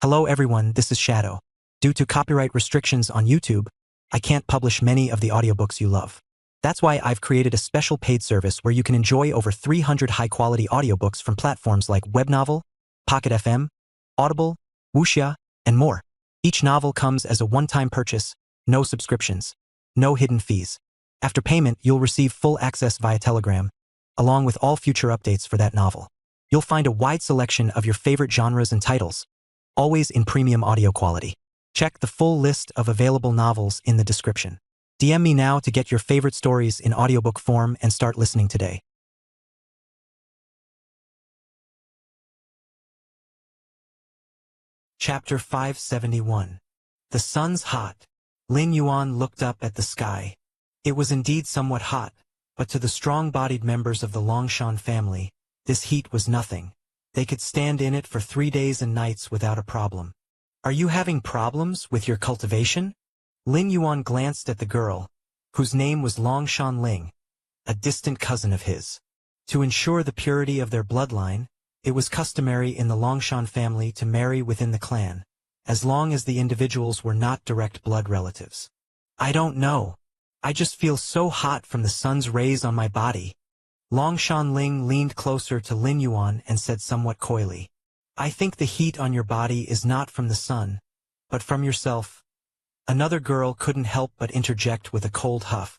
Hello everyone, this is Shadow. Due to copyright restrictions on YouTube, I can't publish many of the audiobooks you love. That's why I've created a special paid service where you can enjoy over 300 high-quality audiobooks from platforms like Webnovel, Pocket FM, Audible, Wuxia, and more. Each novel comes as a one-time purchase, no subscriptions, no hidden fees. After payment, you'll receive full access via Telegram, along with all future updates for that novel. You'll find a wide selection of your favorite genres and titles, always in premium audio quality. Check the full list of available novels in the description. DM me now to get your favorite stories in audiobook form and start listening today. Chapter 571. The sun's hot. Lin Yuan looked up at the sky. It was indeed somewhat hot, but to the strong-bodied members of the Longshan family, this heat was nothing. They could stand in it for 3 days and nights without a problem. Are you having problems with your cultivation? Lin Yuan glanced at the girl, whose name was Longshan Ling, a distant cousin of his. To ensure the purity of their bloodline, it was customary in the Longshan family to marry within the clan, as long as the individuals were not direct blood relatives. I don't know. I just feel so hot from the sun's rays on my body. Longshan Ling leaned closer to Lin Yuan and said somewhat coyly, I think the heat on your body is not from the sun, but from yourself. Another girl couldn't help but interject with a cold huff.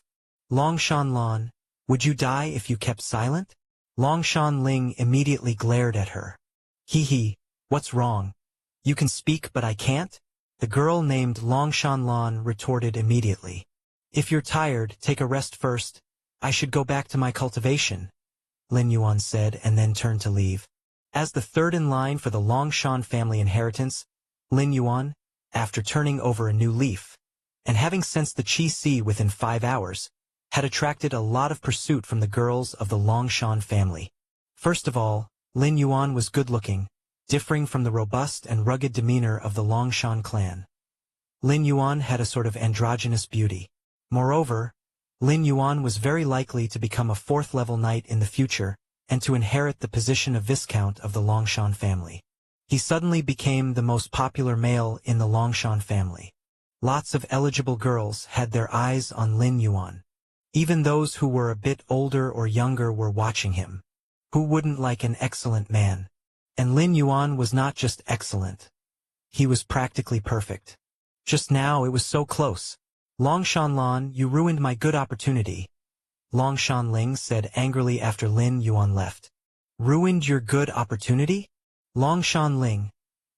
Longshan Lan, would you die if you kept silent? Longshan Ling immediately glared at her. Hee, what's wrong? You can speak but I can't? The girl named Longshan Lan retorted immediately. If you're tired, take a rest first. I should go back to my cultivation, Lin Yuan said and then turned to leave. As the third in line for the Longshan family inheritance, Lin Yuan, after turning over a new leaf, and having sensed the Qi Si within 5 hours, had attracted a lot of pursuit from the girls of the Longshan family. First of all, Lin Yuan was good-looking, differing from the robust and rugged demeanor of the Longshan clan. Lin Yuan had a sort of androgynous beauty. Moreover, Lin Yuan was very likely to become a 4th-level knight in the future and to inherit the position of Viscount of the Longshan family. He suddenly became the most popular male in the Longshan family. Lots of eligible girls had their eyes on Lin Yuan. Even those who were a bit older or younger were watching him. Who wouldn't like an excellent man? And Lin Yuan was not just excellent. He was practically perfect. Just now it was so close. Longshan Lan, you ruined my good opportunity, Longshan Ling said angrily after Lin Yuan left. Ruined your good opportunity? Longshan Ling,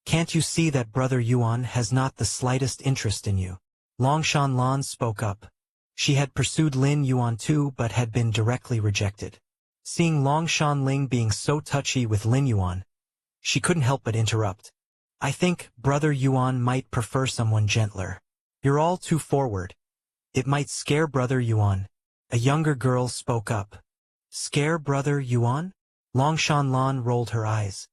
can't you see that Brother Yuan has not the slightest interest in you? Longshan Lan spoke up. She had pursued Lin Yuan too but had been directly rejected. Seeing Longshan Ling being so touchy with Lin Yuan, she couldn't help but interrupt. I think Brother Yuan might prefer someone gentler. You're all too forward. It might scare Brother Yuan. A younger girl spoke up. Scare Brother Yuan? Longshan Lan rolled her eyes.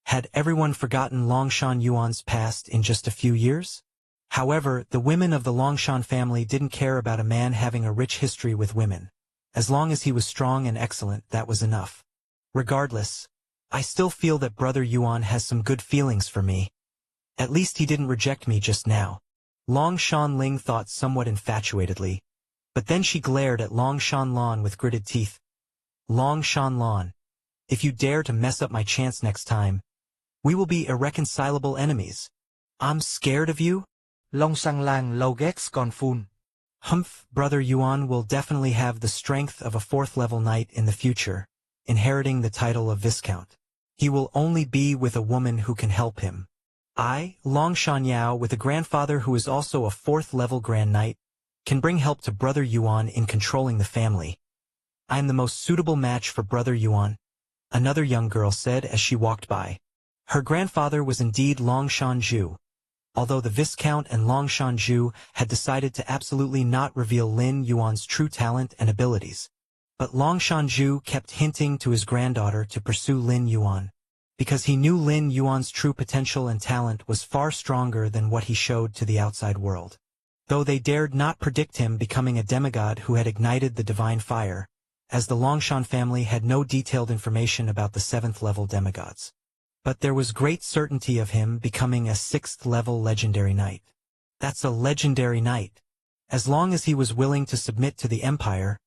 Had everyone forgotten Longshan Yuan's past in just a few years? However, the women of the Longshan family didn't care about a man having a rich history with women. As long as he was strong and excellent, that was enough. Regardless, I still feel that Brother Yuan has some good feelings for me. At least he didn't reject me just now. Longshan Ling thought somewhat infatuatedly, but then she glared at Longshan Lan with gritted teeth. Longshan Lan, if you dare to mess up my chance next time, we will be irreconcilable enemies. I'm scared of you? Longshan Lan lâu ghét con phun. Humph, Brother Yuan will definitely have the strength of a 4th-level knight in the future, inheriting the title of Viscount. He will only be with a woman who can help him. I, Longshan Yao, with a grandfather who is also a 4th-level Grand Knight, can bring help to Brother Yuan in controlling the family. I am the most suitable match for Brother Yuan, another young girl said as she walked by. Her grandfather was indeed Longshan Zhu, although the Viscount and Longshan Zhu had decided to absolutely not reveal Lin Yuan's true talent and abilities. But Longshan Zhu kept hinting to his granddaughter to pursue Lin Yuan, because he knew Lin Yuan's true potential and talent was far stronger than what he showed to the outside world. Though they dared not predict him becoming a demigod who had ignited the divine fire, as the Longshan family had no detailed information about the 7th-level demigods. but there was great certainty of him becoming a 6th-level legendary knight. That's a legendary knight. As long as he was willing to submit to the Empire,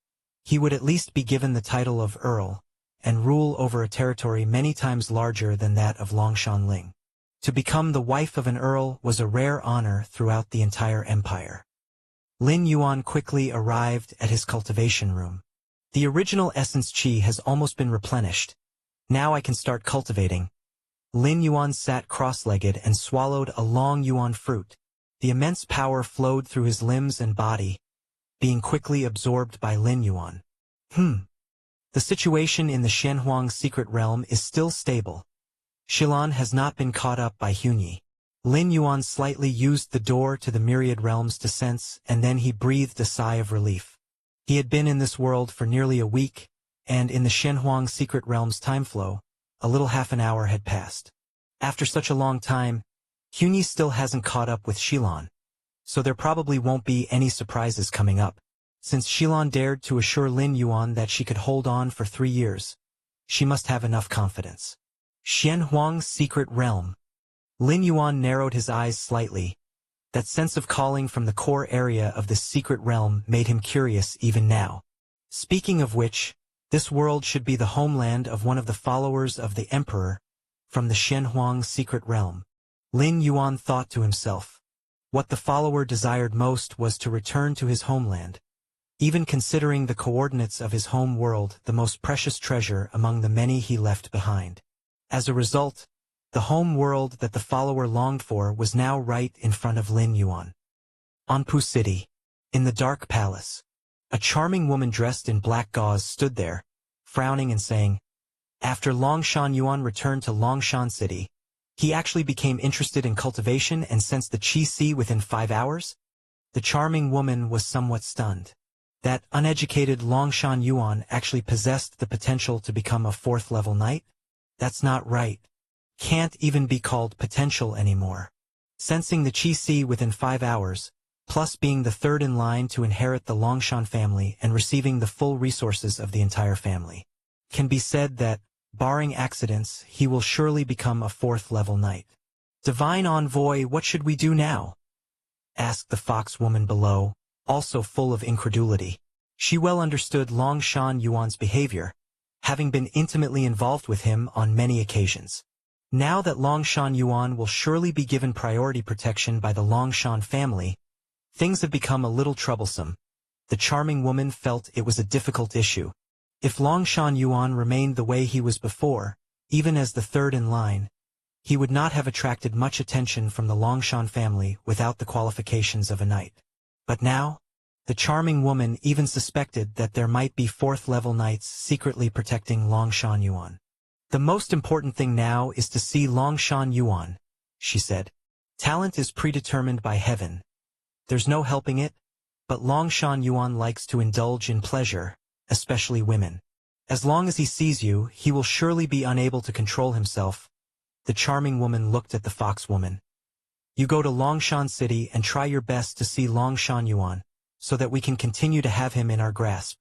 he would at least be given the title of Earl, and rule over a territory many times larger than that of Longshan Ling. To become the wife of an earl was a rare honor throughout the entire empire. Lin Yuan quickly arrived at his cultivation room. The original essence qi has almost been replenished. Now I can start cultivating. Lin Yuan sat cross-legged and swallowed a long yuan fruit. The immense power flowed through his limbs and body, being quickly absorbed by Lin Yuan. The situation in the Shenhuang secret realm is still stable. Shilan has not been caught up by Hunyi. Lin Yuan slightly used the door to the myriad realms to sense, and then he breathed a sigh of relief. He had been in this world for nearly a week, and in the Shenhuang secret realm's time flow, a little half an hour had passed. After such a long time, Hunyi still hasn't caught up with Shilan, so there probably won't be any surprises coming up. Since Shilan dared to assure Lin Yuan that she could hold on for 3 years, she must have enough confidence. Shenhuang's secret realm. Lin Yuan narrowed his eyes slightly. That sense of calling from the core area of this secret realm made him curious even now. Speaking of which, this world should be the homeland of one of the followers of the Emperor from the Shenhuang secret realm. Lin Yuan thought to himself. What the follower desired most was to return to his homeland. Even considering the coordinates of his home world the most precious treasure among the many he left behind. As a result, the home world that the follower longed for was now right in front of Lin Yuan. Anpu City. In the dark palace. A charming woman dressed in black gauze stood there, frowning and saying, after Longshan Yuan returned to Longshan City, he actually became interested in cultivation and sensed the Qi Si within 5 hours? The charming woman was somewhat stunned. That uneducated Longshan Yuan actually possessed the potential to become a 4th-level knight? That's not right. Can't even be called potential anymore. Sensing the Qi Si within 5 hours, plus being the 3rd in line to inherit the Longshan family and receiving the full resources of the entire family, can be said that, barring accidents, he will surely become a 4th-level knight. Divine Envoy, what should we do now? Asked the fox woman below, also full of incredulity. She well understood Longshan Yuan's behavior, having been intimately involved with him on many occasions. Now that Longshan Yuan will surely be given priority protection by the Longshan family, things have become a little troublesome. The charming woman felt it was a difficult issue. If Longshan Yuan remained the way he was before, even as the 3rd in line, he would not have attracted much attention from the Longshan family without the qualifications of a knight. But now, the charming woman even suspected that there might be 4th-level knights secretly protecting Longshan Yuan. The most important thing now is to see Longshan Yuan, she said. Talent is predetermined by heaven. There's no helping it, but Longshan Yuan likes to indulge in pleasure, especially women. As long as he sees you, he will surely be unable to control himself. The charming woman looked at the fox woman. You go to Longshan City and try your best to see Longshan Yuan, so that we can continue to have him in our grasp.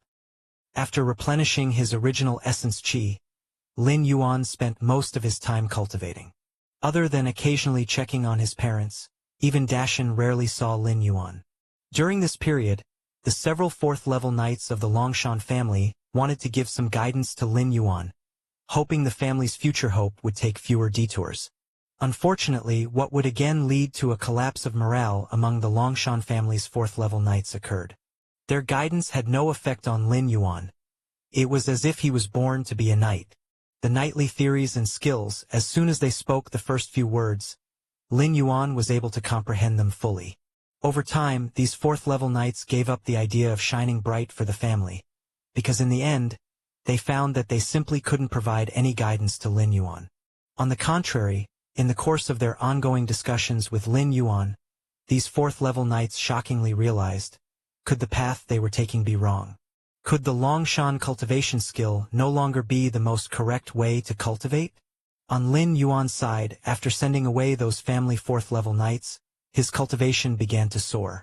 After replenishing his original essence qi, Lin Yuan spent most of his time cultivating. Other than occasionally checking on his parents, even Dashan rarely saw Lin Yuan. During this period, the several 4th-level knights of the Longshan family wanted to give some guidance to Lin Yuan, hoping the family's future hope would take fewer detours. Unfortunately, what would again lead to a collapse of morale among the Longshan family's 4th-level knights occurred. Their guidance had no effect on Lin Yuan. It was as if he was born to be a knight. The knightly theories and skills, as soon as they spoke the first few words, Lin Yuan was able to comprehend them fully. Over time, these 4th-level knights gave up the idea of shining bright for the family, because in the end, they found that they simply couldn't provide any guidance to Lin Yuan. On the contrary, in the course of their ongoing discussions with Lin Yuan, these 4th-level knights shockingly realized, could the path they were taking be wrong? Could the Longshan cultivation skill no longer be the most correct way to cultivate? On Lin Yuan's side, after sending away those family 4th-level knights, his cultivation began to soar.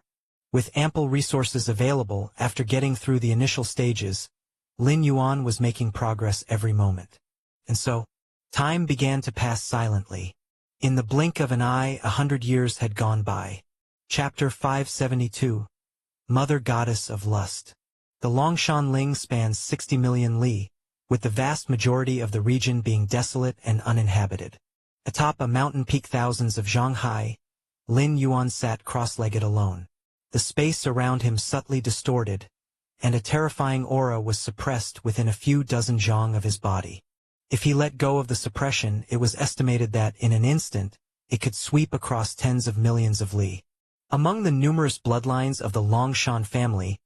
With ample resources available after getting through the initial stages, Lin Yuan was making progress every moment. And so, Time began to pass silently. In the blink of an eye, 100 years had gone by. Chapter 572. Mother Goddess of Lust. The Longshan Ling spans 60 million li, with the vast majority of the region being desolate and uninhabited. Atop a mountain peak thousands of zhang high, Lin Yuan sat cross-legged alone. The space around him subtly distorted, and a terrifying aura was suppressed within a few dozen zhang of his body. If he let go of the suppression, it was estimated that, in an instant, it could sweep across tens of millions of li. Among the numerous bloodlines of the Longshan family,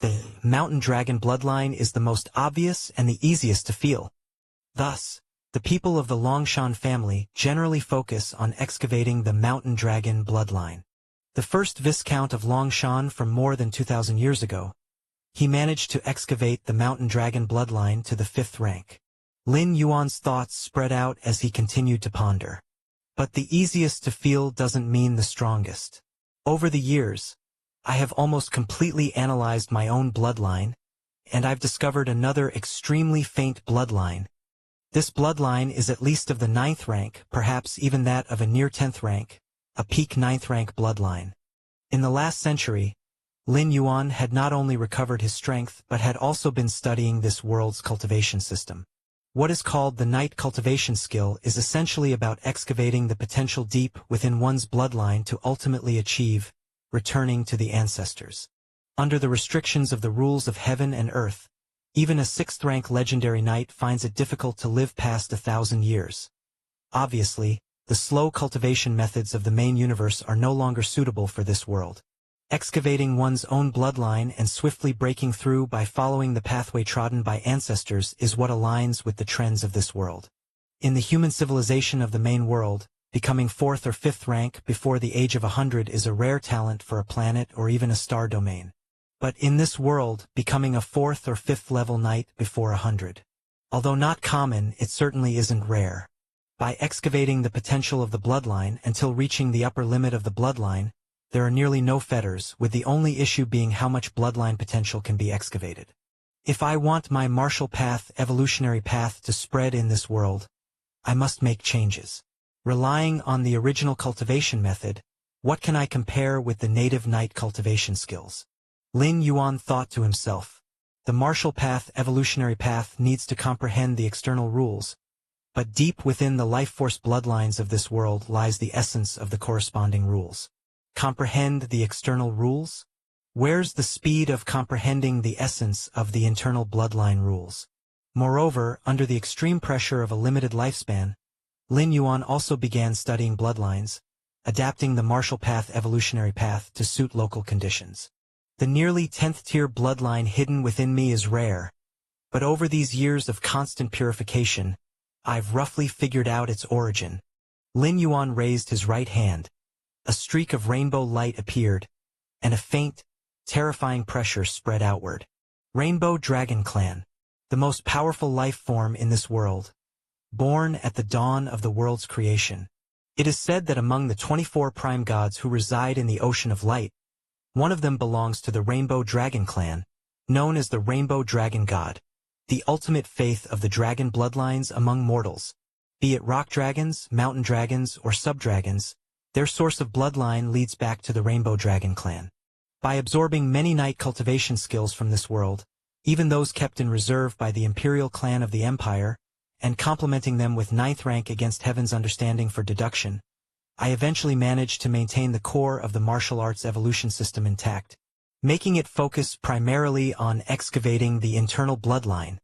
the mountain dragon bloodline is the most obvious and the easiest to feel. Thus, the people of the Longshan family generally focus on excavating the mountain dragon bloodline. The first Viscount of Longshan from more than 2,000 years ago, he managed to excavate the mountain dragon bloodline to the 5th rank. Lin Yuan's thoughts spread out as he continued to ponder. But the easiest to feel doesn't mean the strongest. Over the years, I have almost completely analyzed my own bloodline, and I've discovered another extremely faint bloodline. This bloodline is at least of the 9th rank, perhaps even that of a near 10th rank, a peak 9th rank bloodline. In the last century, Lin Yuan had not only recovered his strength but had also been studying this world's cultivation system. What is called the Knight cultivation skill is essentially about excavating the potential deep within one's bloodline to ultimately achieve returning to the ancestors. Under the restrictions of the rules of heaven and earth, even a 6th rank legendary knight finds it difficult to live past 1,000 years. Obviously, the slow cultivation methods of the main universe are no longer suitable for this world. Excavating one's own bloodline and swiftly breaking through by following the pathway trodden by ancestors is what aligns with the trends of this world. In the human civilization of the main world, becoming 4th or 5th rank before the age of 100 is a rare talent for a planet or even a star domain. But in this world, becoming a 4th or 5th level knight before 100. Although not common, it certainly isn't rare. By excavating the potential of the bloodline until reaching the upper limit of the bloodline, there are nearly no fetters, with the only issue being how much bloodline potential can be excavated. If I want my martial path, evolutionary path to spread in this world, I must make changes. Relying on the original cultivation method, what can I compare with the native knight cultivation skills? Lin Yuan thought to himself. The martial path, evolutionary path needs to comprehend the external rules, but deep within the life force bloodlines of this world lies the essence of the corresponding rules. Comprehend the external rules? Where's the speed of comprehending the essence of the internal bloodline rules? Moreover, under the extreme pressure of a limited lifespan, Lin Yuan also began studying bloodlines, adapting the martial path evolutionary path to suit local conditions. The nearly 10th tier bloodline hidden within me is rare, but over these years of constant purification, I've roughly figured out its origin. Lin Yuan raised his right hand. A streak of rainbow light appeared, and a faint, terrifying pressure spread outward. Rainbow Dragon Clan, the most powerful life form in this world, born at the dawn of the world's creation. It is said that among the 24 prime gods who reside in the Ocean of Light, one of them belongs to the Rainbow Dragon Clan, known as the Rainbow Dragon God, the ultimate faith of the dragon bloodlines among mortals. Be it rock dragons, mountain dragons, or sub-dragons, their source of bloodline leads back to the Rainbow Dragon Clan. By absorbing many knight cultivation skills from this world, even those kept in reserve by the Imperial Clan of the Empire, and complementing them with 9th rank against Heaven's understanding for deduction, I eventually managed to maintain the core of the martial arts evolution system intact, making it focus primarily on excavating the internal bloodline.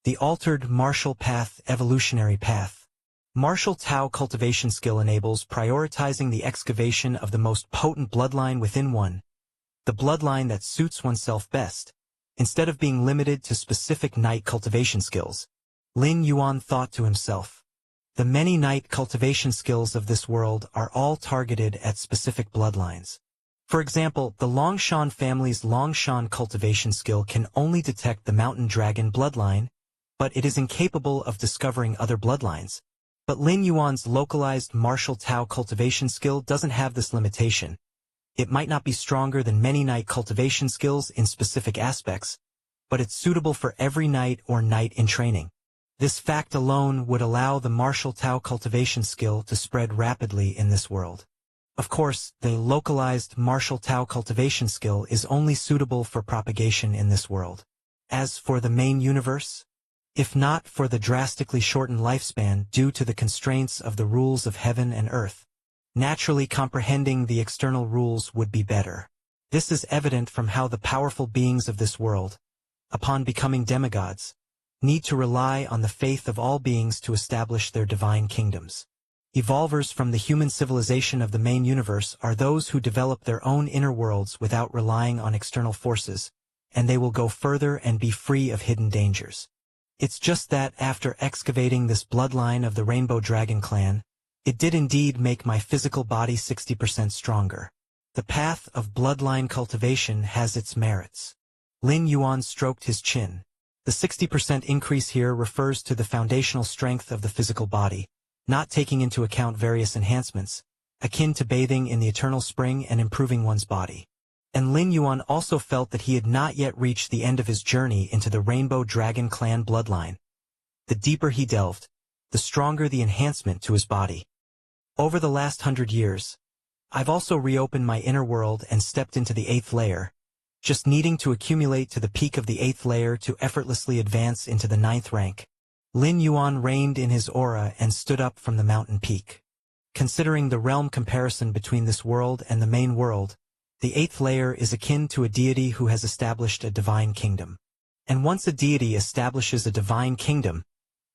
The altered martial path evolutionary path. Martial Tao cultivation skill enables prioritizing the excavation of the most potent bloodline within one, the bloodline that suits oneself best, instead of being limited to specific knight cultivation skills. Lin Yuan thought to himself. The many knight cultivation skills of this world are all targeted at specific bloodlines. For example, the Longshan family's Longshan cultivation skill can only detect the mountain dragon bloodline, but it is incapable of discovering other bloodlines. But Lin Yuan's localized martial Tao cultivation skill doesn't have this limitation. It might not be stronger than many knight cultivation skills in specific aspects, but it's suitable for every knight or knight in training. This fact alone would allow the martial Tao cultivation skill to spread rapidly in this world. Of course, the localized martial Tao cultivation skill is only suitable for propagation in this world. As for the main universe, if not for the drastically shortened lifespan due to the constraints of the rules of heaven and earth, naturally comprehending the external rules would be better. This is evident from how the powerful beings of this world, upon becoming demigods, need to rely on the faith of all beings to establish their divine kingdoms. Evolvers from the human civilization of the main universe are those who develop their own inner worlds without relying on external forces, and they will go further and be free of hidden dangers. It's just that after excavating this bloodline of the Rainbow Dragon clan, it did indeed make my physical body 60% stronger. The path of bloodline cultivation has its merits. Lin Yuan stroked his chin. The 60% increase here refers to the foundational strength of the physical body, not taking into account various enhancements, akin to bathing in the eternal spring and improving one's body. And Lin Yuan also felt that he had not yet reached the end of his journey into the Rainbow Dragon clan bloodline. The deeper he delved, the stronger the enhancement to his body. Over the last 100 years, I've also reopened my inner world and stepped into the 8th layer, just needing to accumulate to the peak of the 8th layer to effortlessly advance into the 9th rank. Lin Yuan reigned in his aura and stood up from the mountain peak. Considering the realm comparison between this world and the main world, the 8th layer is akin to a deity who has established a divine kingdom. And once a deity establishes a divine kingdom,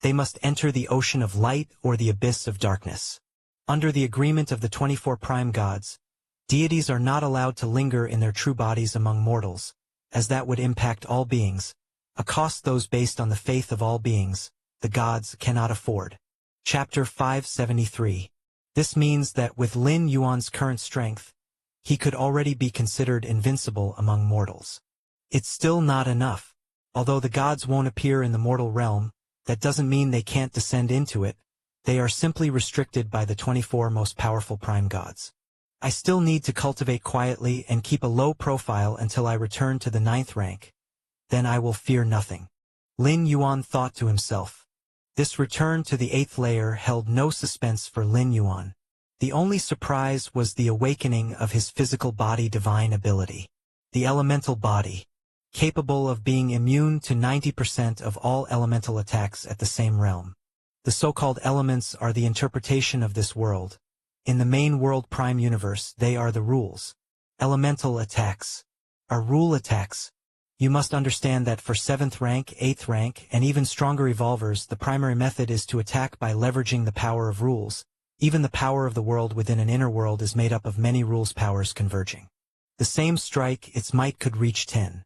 they must enter the ocean of light or the abyss of darkness. Under the agreement of the 24 prime gods, deities are not allowed to linger in their true bodies among mortals, as that would impact all beings, a cost those based on the faith of all beings, the gods cannot afford. Chapter 573. This means that with Lin Yuan's current strength, he could already be considered invincible among mortals. It's still not enough. Although the gods won't appear in the mortal realm, that doesn't mean they can't descend into it. They are simply restricted by the 24 most powerful prime gods. I still need to cultivate quietly and keep a low profile until I return to the 9th rank. Then I will fear nothing. Lin Yuan thought to himself. This return to the 8th layer held no suspense for Lin Yuan. The only surprise was the awakening of his physical body divine ability. The elemental body, capable of being immune to 90% of all elemental attacks at the same realm. The so-called elements are the interpretation of this world. In the main world prime universe, they are the rules. Elemental attacks are rule attacks. You must understand that for 7th rank, 8th rank, and even stronger evolvers, the primary method is to attack by leveraging the power of rules. Even the power of the world within an inner world is made up of many rules powers converging. The same strike, its might could reach 10.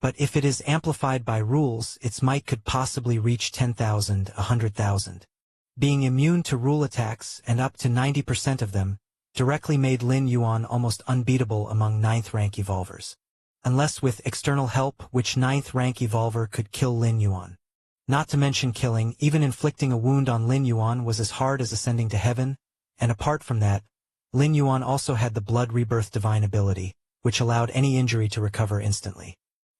But if it is amplified by rules, its might could possibly reach 10,000, 100,000. Being immune to rule attacks, and up to 90% of them, directly made Lin Yuan almost unbeatable among 9th rank evolvers. Unless with external help, which 9th rank evolver could kill Lin Yuan. Not to mention killing, even inflicting a wound on Lin Yuan was as hard as ascending to heaven, and apart from that, Lin Yuan also had the blood rebirth divine ability, which allowed any injury to recover instantly.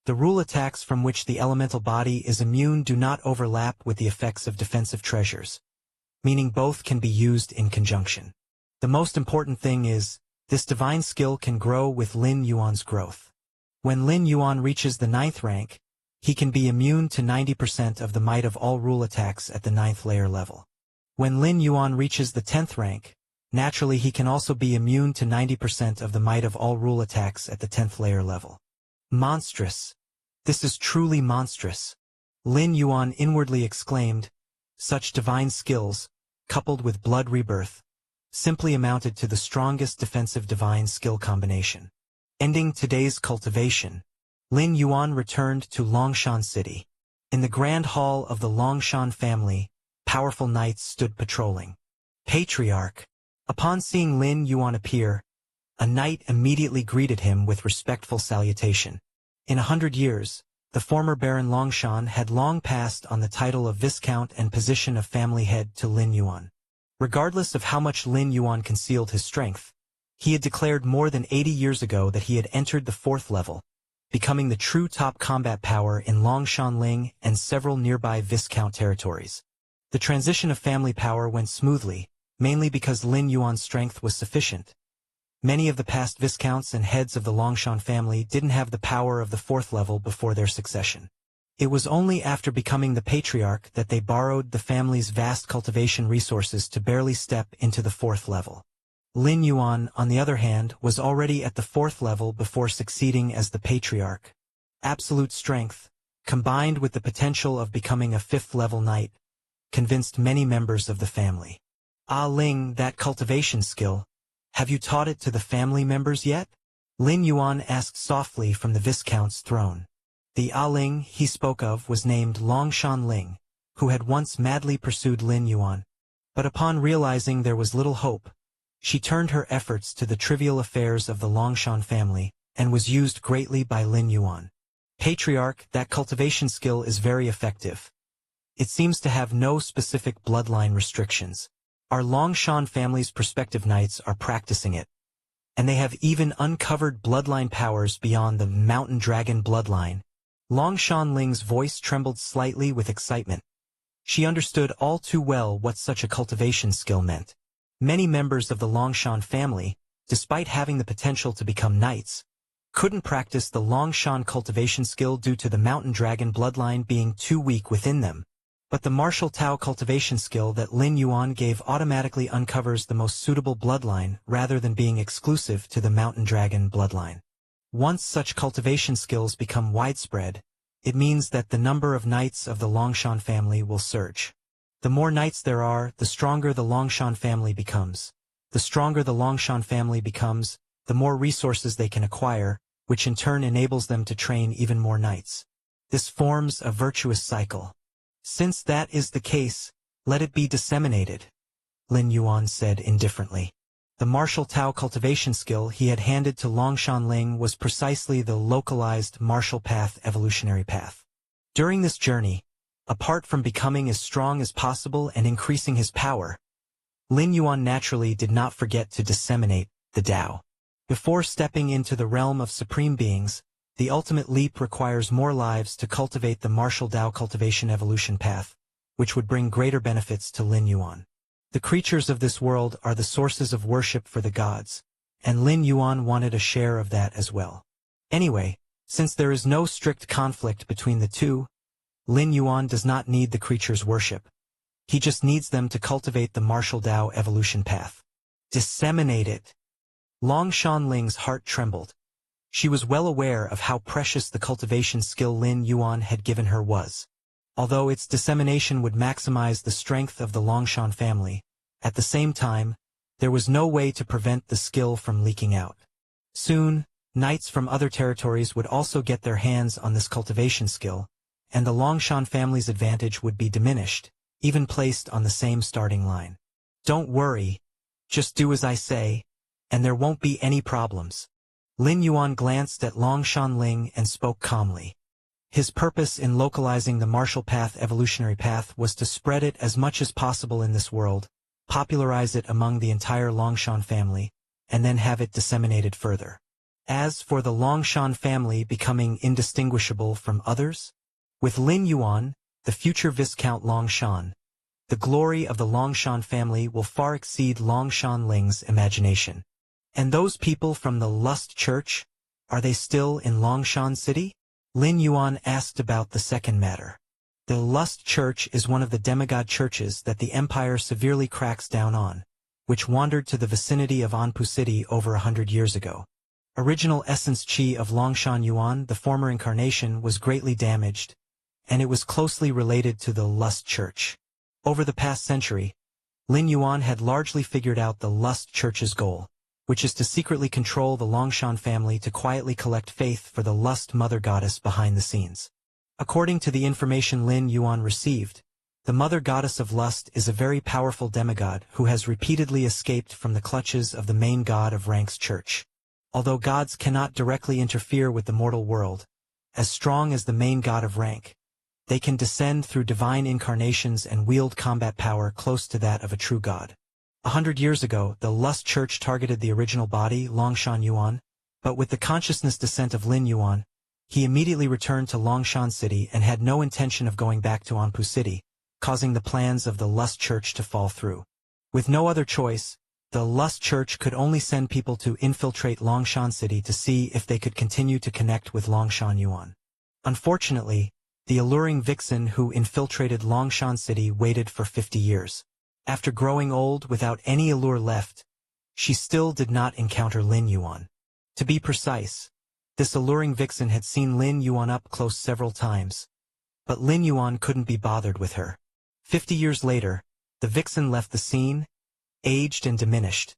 The rule attacks from which the elemental body is immune do not overlap with the effects of defensive treasures, meaning both can be used in conjunction. The most important thing is, this divine skill can grow with Lin Yuan's growth. When Lin Yuan reaches the 9th rank, he can be immune to 90% of the might of all rule attacks at the 9th layer level. When Lin Yuan reaches the 10th rank, naturally he can also be immune to 90% of the might of all rule attacks at the 10th layer level. Monstrous. This is truly monstrous. Lin Yuan inwardly exclaimed. Such divine skills, coupled with blood rebirth, simply amounted to the strongest defensive divine skill combination. Ending today's cultivation, Lin Yuan returned to Longshan City. In the grand hall of the Longshan family, powerful knights stood patrolling. Patriarch. Upon seeing Lin Yuan appear, a knight immediately greeted him with respectful salutation. In 100 years, the former Baron Longshan had long passed on the title of Viscount and position of family head to Lin Yuan. Regardless of how much Lin Yuan concealed his strength, he had declared more than 80 years ago that he had entered the 4th level, becoming the true top combat power in Longshan Ling and several nearby Viscount territories. The transition of family power went smoothly, mainly because Lin Yuan's strength was sufficient. Many of the past Viscounts and heads of the Longshan family didn't have the power of the fourth level before their succession. It was only after becoming the patriarch that they borrowed the family's vast cultivation resources to barely step into the fourth level. Lin Yuan, on the other hand, was already at the fourth level before succeeding as the patriarch. Absolute strength, combined with the potential of becoming a fifth-level knight, convinced many members of the family. Ah Ling, that cultivation skill, have you taught it to the family members yet? Lin Yuan asked softly from the Viscount's throne. The Ah Ling he spoke of was named Longshan Ling, who had once madly pursued Lin Yuan. But upon realizing there was little hope, she turned her efforts to the trivial affairs of the Longshan family, and was used greatly by Lin Yuan. Patriarch, that cultivation skill is very effective. It seems to have no specific bloodline restrictions. Our Longshan family's prospective knights are practicing it, and they have even uncovered bloodline powers beyond the mountain dragon bloodline. Longshan Ling's voice trembled slightly with excitement. She understood all too well what such a cultivation skill meant. Many members of the Longshan family, despite having the potential to become knights, couldn't practice the Longshan cultivation skill due to the mountain dragon bloodline being too weak within them. But the martial Tao cultivation skill that Lin Yuan gave automatically uncovers the most suitable bloodline rather than being exclusive to the mountain dragon bloodline. Once such cultivation skills become widespread, it means that the number of knights of the Longshan family will surge. The more knights there are, the stronger the Longshan family becomes. The stronger the Longshan family becomes, the more resources they can acquire, which in turn enables them to train even more knights. This forms a virtuous cycle. Since that is the case, let it be disseminated, Lin Yuan said indifferently. The martial Tao cultivation skill he had handed to Longshan Ling was precisely the localized martial path evolutionary path. During this journey, apart from becoming as strong as possible and increasing his power, Lin Yuan naturally did not forget to disseminate the Tao. Before stepping into the realm of supreme beings, the ultimate leap requires more lives to cultivate the martial Tao cultivation evolution path, which would bring greater benefits to Lin Yuan. The creatures of this world are the sources of worship for the gods, and Lin Yuan wanted a share of that as well. Anyway, since there is no strict conflict between the two, Lin Yuan does not need the creatures' worship. He just needs them to cultivate the martial Tao evolution path. Disseminate it. Longshan Ling's heart trembled. She was well aware of how precious the cultivation skill Lin Yuan had given her was. Although its dissemination would maximize the strength of the Longshan family, at the same time, there was no way to prevent the skill from leaking out. Soon, knights from other territories would also get their hands on this cultivation skill, and the Longshan family's advantage would be diminished, even placed on the same starting line. Don't worry, just do as I say, and there won't be any problems. Lin Yuan glanced at Longshan Ling and spoke calmly. His purpose in localizing the martial path evolutionary path was to spread it as much as possible in this world, popularize it among the entire Longshan family, and then have it disseminated further. As for the Longshan family becoming indistinguishable from others, with Lin Yuan, the future Viscount Longshan, the glory of the Longshan family will far exceed Longshan Ling's imagination. And those people from the Lust Church, are they still in Longshan City? Lin Yuan asked about the second matter. The Lust Church is one of the demigod churches that the Empire severely cracks down on, which wandered to the vicinity of Anpu City over 100 years ago. Original essence Qi of Longshan Yuan, the former incarnation, was greatly damaged, and it was closely related to the Lust Church. Over the past century, Lin Yuan had largely figured out the Lust Church's goal, which is to secretly control the Longshan family to quietly collect faith for the Lust Mother Goddess behind the scenes. According to the information Lin Yuan received, the Mother Goddess of Lust is a very powerful demigod who has repeatedly escaped from the clutches of the main god of Rank's church. Although gods cannot directly interfere with the mortal world, as strong as the main god of Rank, they can descend through divine incarnations and wield combat power close to that of a true god. 100 years ago, the Lust Church targeted the original body, Longshan Yuan, but with the consciousness descent of Lin Yuan, He immediately returned to Longshan City and had no intention of going back to Anpu City, causing the plans of the Lust Church to fall through. With no other choice, the Lust Church could only send people to infiltrate Longshan City to see if they could continue to connect with Longshan Yuan. Unfortunately, the alluring vixen who infiltrated Longshan City waited for 50 years. After growing old without any allure left, she still did not encounter Lin Yuan. To be precise, this alluring vixen had seen Lin Yuan up close several times, but Lin Yuan couldn't be bothered with her. 50 years later, the vixen left the scene, aged and diminished.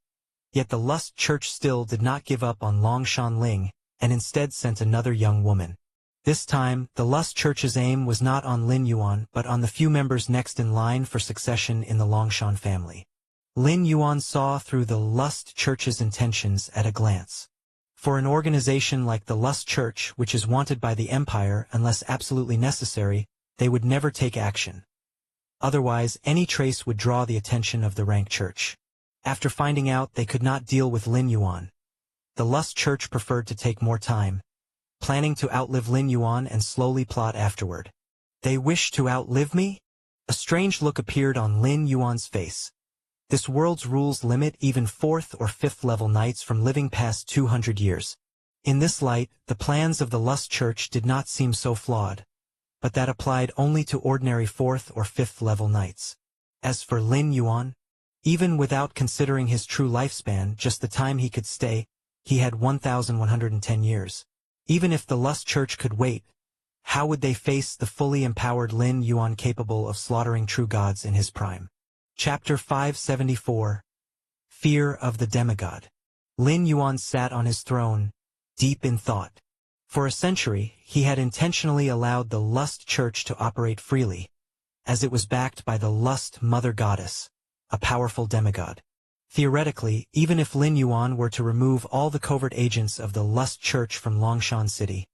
Yet the Lust Church still did not give up on Longshan Ling, and instead sent another young woman. This time, the Lust Church's aim was not on Lin Yuan but on the few members next in line for succession in the Longshan family. Lin Yuan saw through the Lust Church's intentions at a glance. For an organization like the Lust Church, which is wanted by the Empire unless absolutely necessary, they would never take action. Otherwise, any trace would draw the attention of the rank church. After finding out they could not deal with Lin Yuan, the Lust Church preferred to take more time, planning to outlive Lin Yuan and slowly plot afterward. They wish to outlive me? A strange look appeared on Lin Yuan's face. This world's rules limit even 4th or 5th level knights from living past 200 years. In this light, the plans of the Lust Church did not seem so flawed, but that applied only to ordinary 4th or 5th level knights. As for Lin Yuan, even without considering his true lifespan, just the time he could stay, he had 1,110 years. Even if the Lust Church could wait, how would they face the fully empowered Lin Yuan capable of slaughtering true gods in his prime? Chapter 574. Fear of the Demigod. Lin Yuan sat on his throne, deep in thought. For a century, he had intentionally allowed the Lust Church to operate freely, as it was backed by the Lust Mother Goddess, a powerful demigod. Theoretically, even if Lin Yuan were to remove all the covert agents of the Lust Church from Longshan City,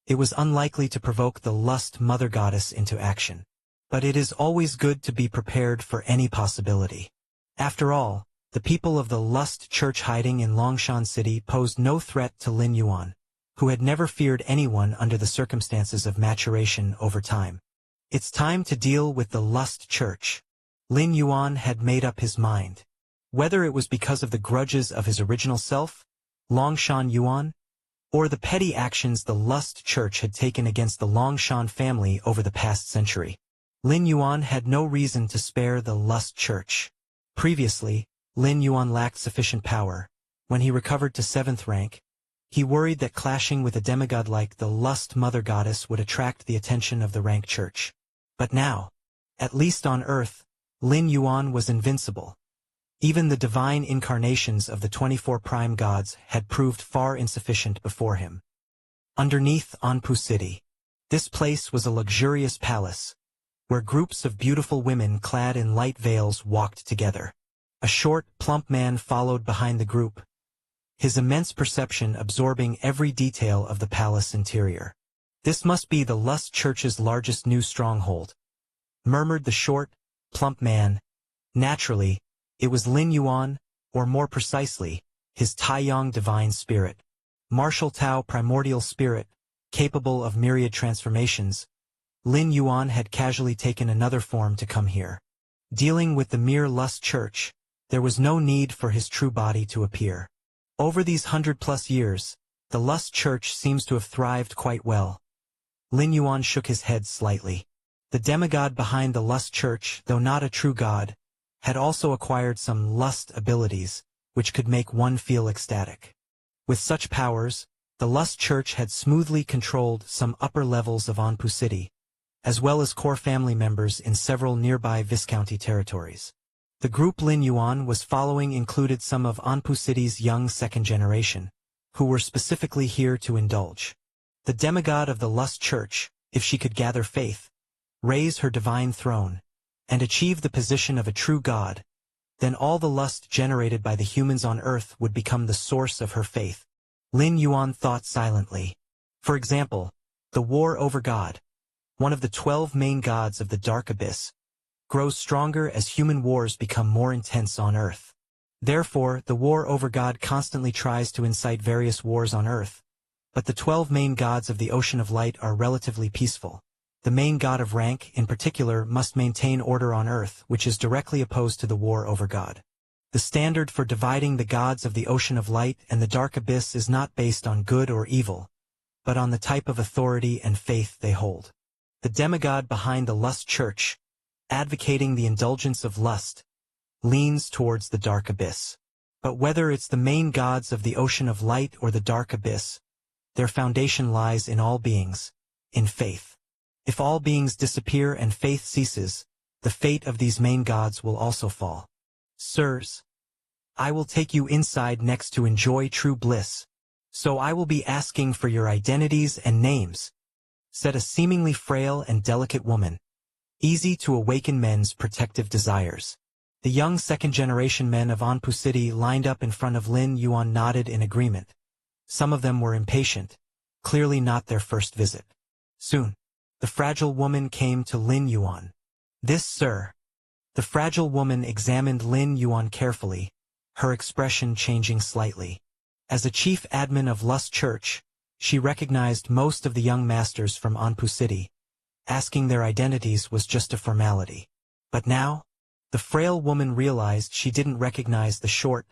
it was unlikely to provoke the Lust Mother Goddess into action. But it is always good to be prepared for any possibility. After all, the people of the Lust Church hiding in Longshan City posed no threat to Lin Yuan, who had never feared anyone under the circumstances of maturation over time. It's time to deal with the Lust Church. Lin Yuan had made up his mind. Whether it was because of the grudges of his original self, Longshan Yuan, or the petty actions the Lust Church had taken against the Longshan family over the past century, Lin Yuan had no reason to spare the Lust Church. Previously, Lin Yuan lacked sufficient power. When he recovered to 7th rank, he worried that clashing with a demigod like the Lust Mother Goddess would attract the attention of the rank church. But now, at least on Earth, Lin Yuan was invincible. Even the divine incarnations of the 24 prime gods had proved far insufficient before him. Underneath Anpu City, this place was a luxurious palace, where groups of beautiful women clad in light veils walked together. A short, plump man followed behind the group, his immense perception absorbing every detail of the palace interior. "This must be the Lust Church's largest new stronghold," murmured the short, plump man. Naturally, it was Lin Yuan, or more precisely, his Taiyang divine spirit. Martial Tao primordial spirit, capable of myriad transformations, Lin Yuan had casually taken another form to come here. Dealing with the mere Lust Church, there was no need for his true body to appear. Over these 100+ years, the Lust Church seems to have thrived quite well. Lin Yuan shook his head slightly. The demigod behind the Lust Church, though not a true god, had also acquired some lust abilities, which could make one feel ecstatic. With such powers, the Lust Church had smoothly controlled some upper levels of Anpu City, as well as core family members in several nearby Viscounty territories. The group Lin Yuan was following included some of Anpu City's young second generation, who were specifically here to indulge. The demigod of the Lust Church, if she could gather faith, raise her divine throne, and achieve the position of a true god, then all the lust generated by the humans on Earth would become the source of her faith. Lin Yuan thought silently. For example, the war over God, one of the 12 main gods of the Dark Abyss, grows stronger as human wars become more intense on Earth. Therefore, the war over God constantly tries to incite various wars on Earth, But the 12 main gods of the Ocean of Light are relatively peaceful. The main god of rank, in particular, must maintain order on earth, which is directly opposed to the war over God. The standard for dividing the gods of the Ocean of Light and the Dark Abyss is not based on good or evil, but on the type of authority and faith they hold. The demigod behind the Lust Church, advocating the indulgence of lust, leans towards the Dark Abyss. But whether it's the main gods of the Ocean of Light or the Dark Abyss, their foundation lies in all beings, in faith. If all beings disappear and faith ceases, the fate of these main gods will also fall. Sirs, I will take you inside next to enjoy true bliss, so I will be asking for your identities and names, said a seemingly frail and delicate woman, easy to awaken men's protective desires. The young second-generation men of Anpu City lined up in front of Lin Yuan nodded in agreement. Some of them were impatient, clearly not their first visit. Soon, the fragile woman came to Lin Yuan. This, sir. The fragile woman examined Lin Yuan carefully, her expression changing slightly. As a chief admin of Lust Church, she recognized most of the young masters from Anpu City. Asking their identities was just a formality. But now, the frail woman realized she didn't recognize the short,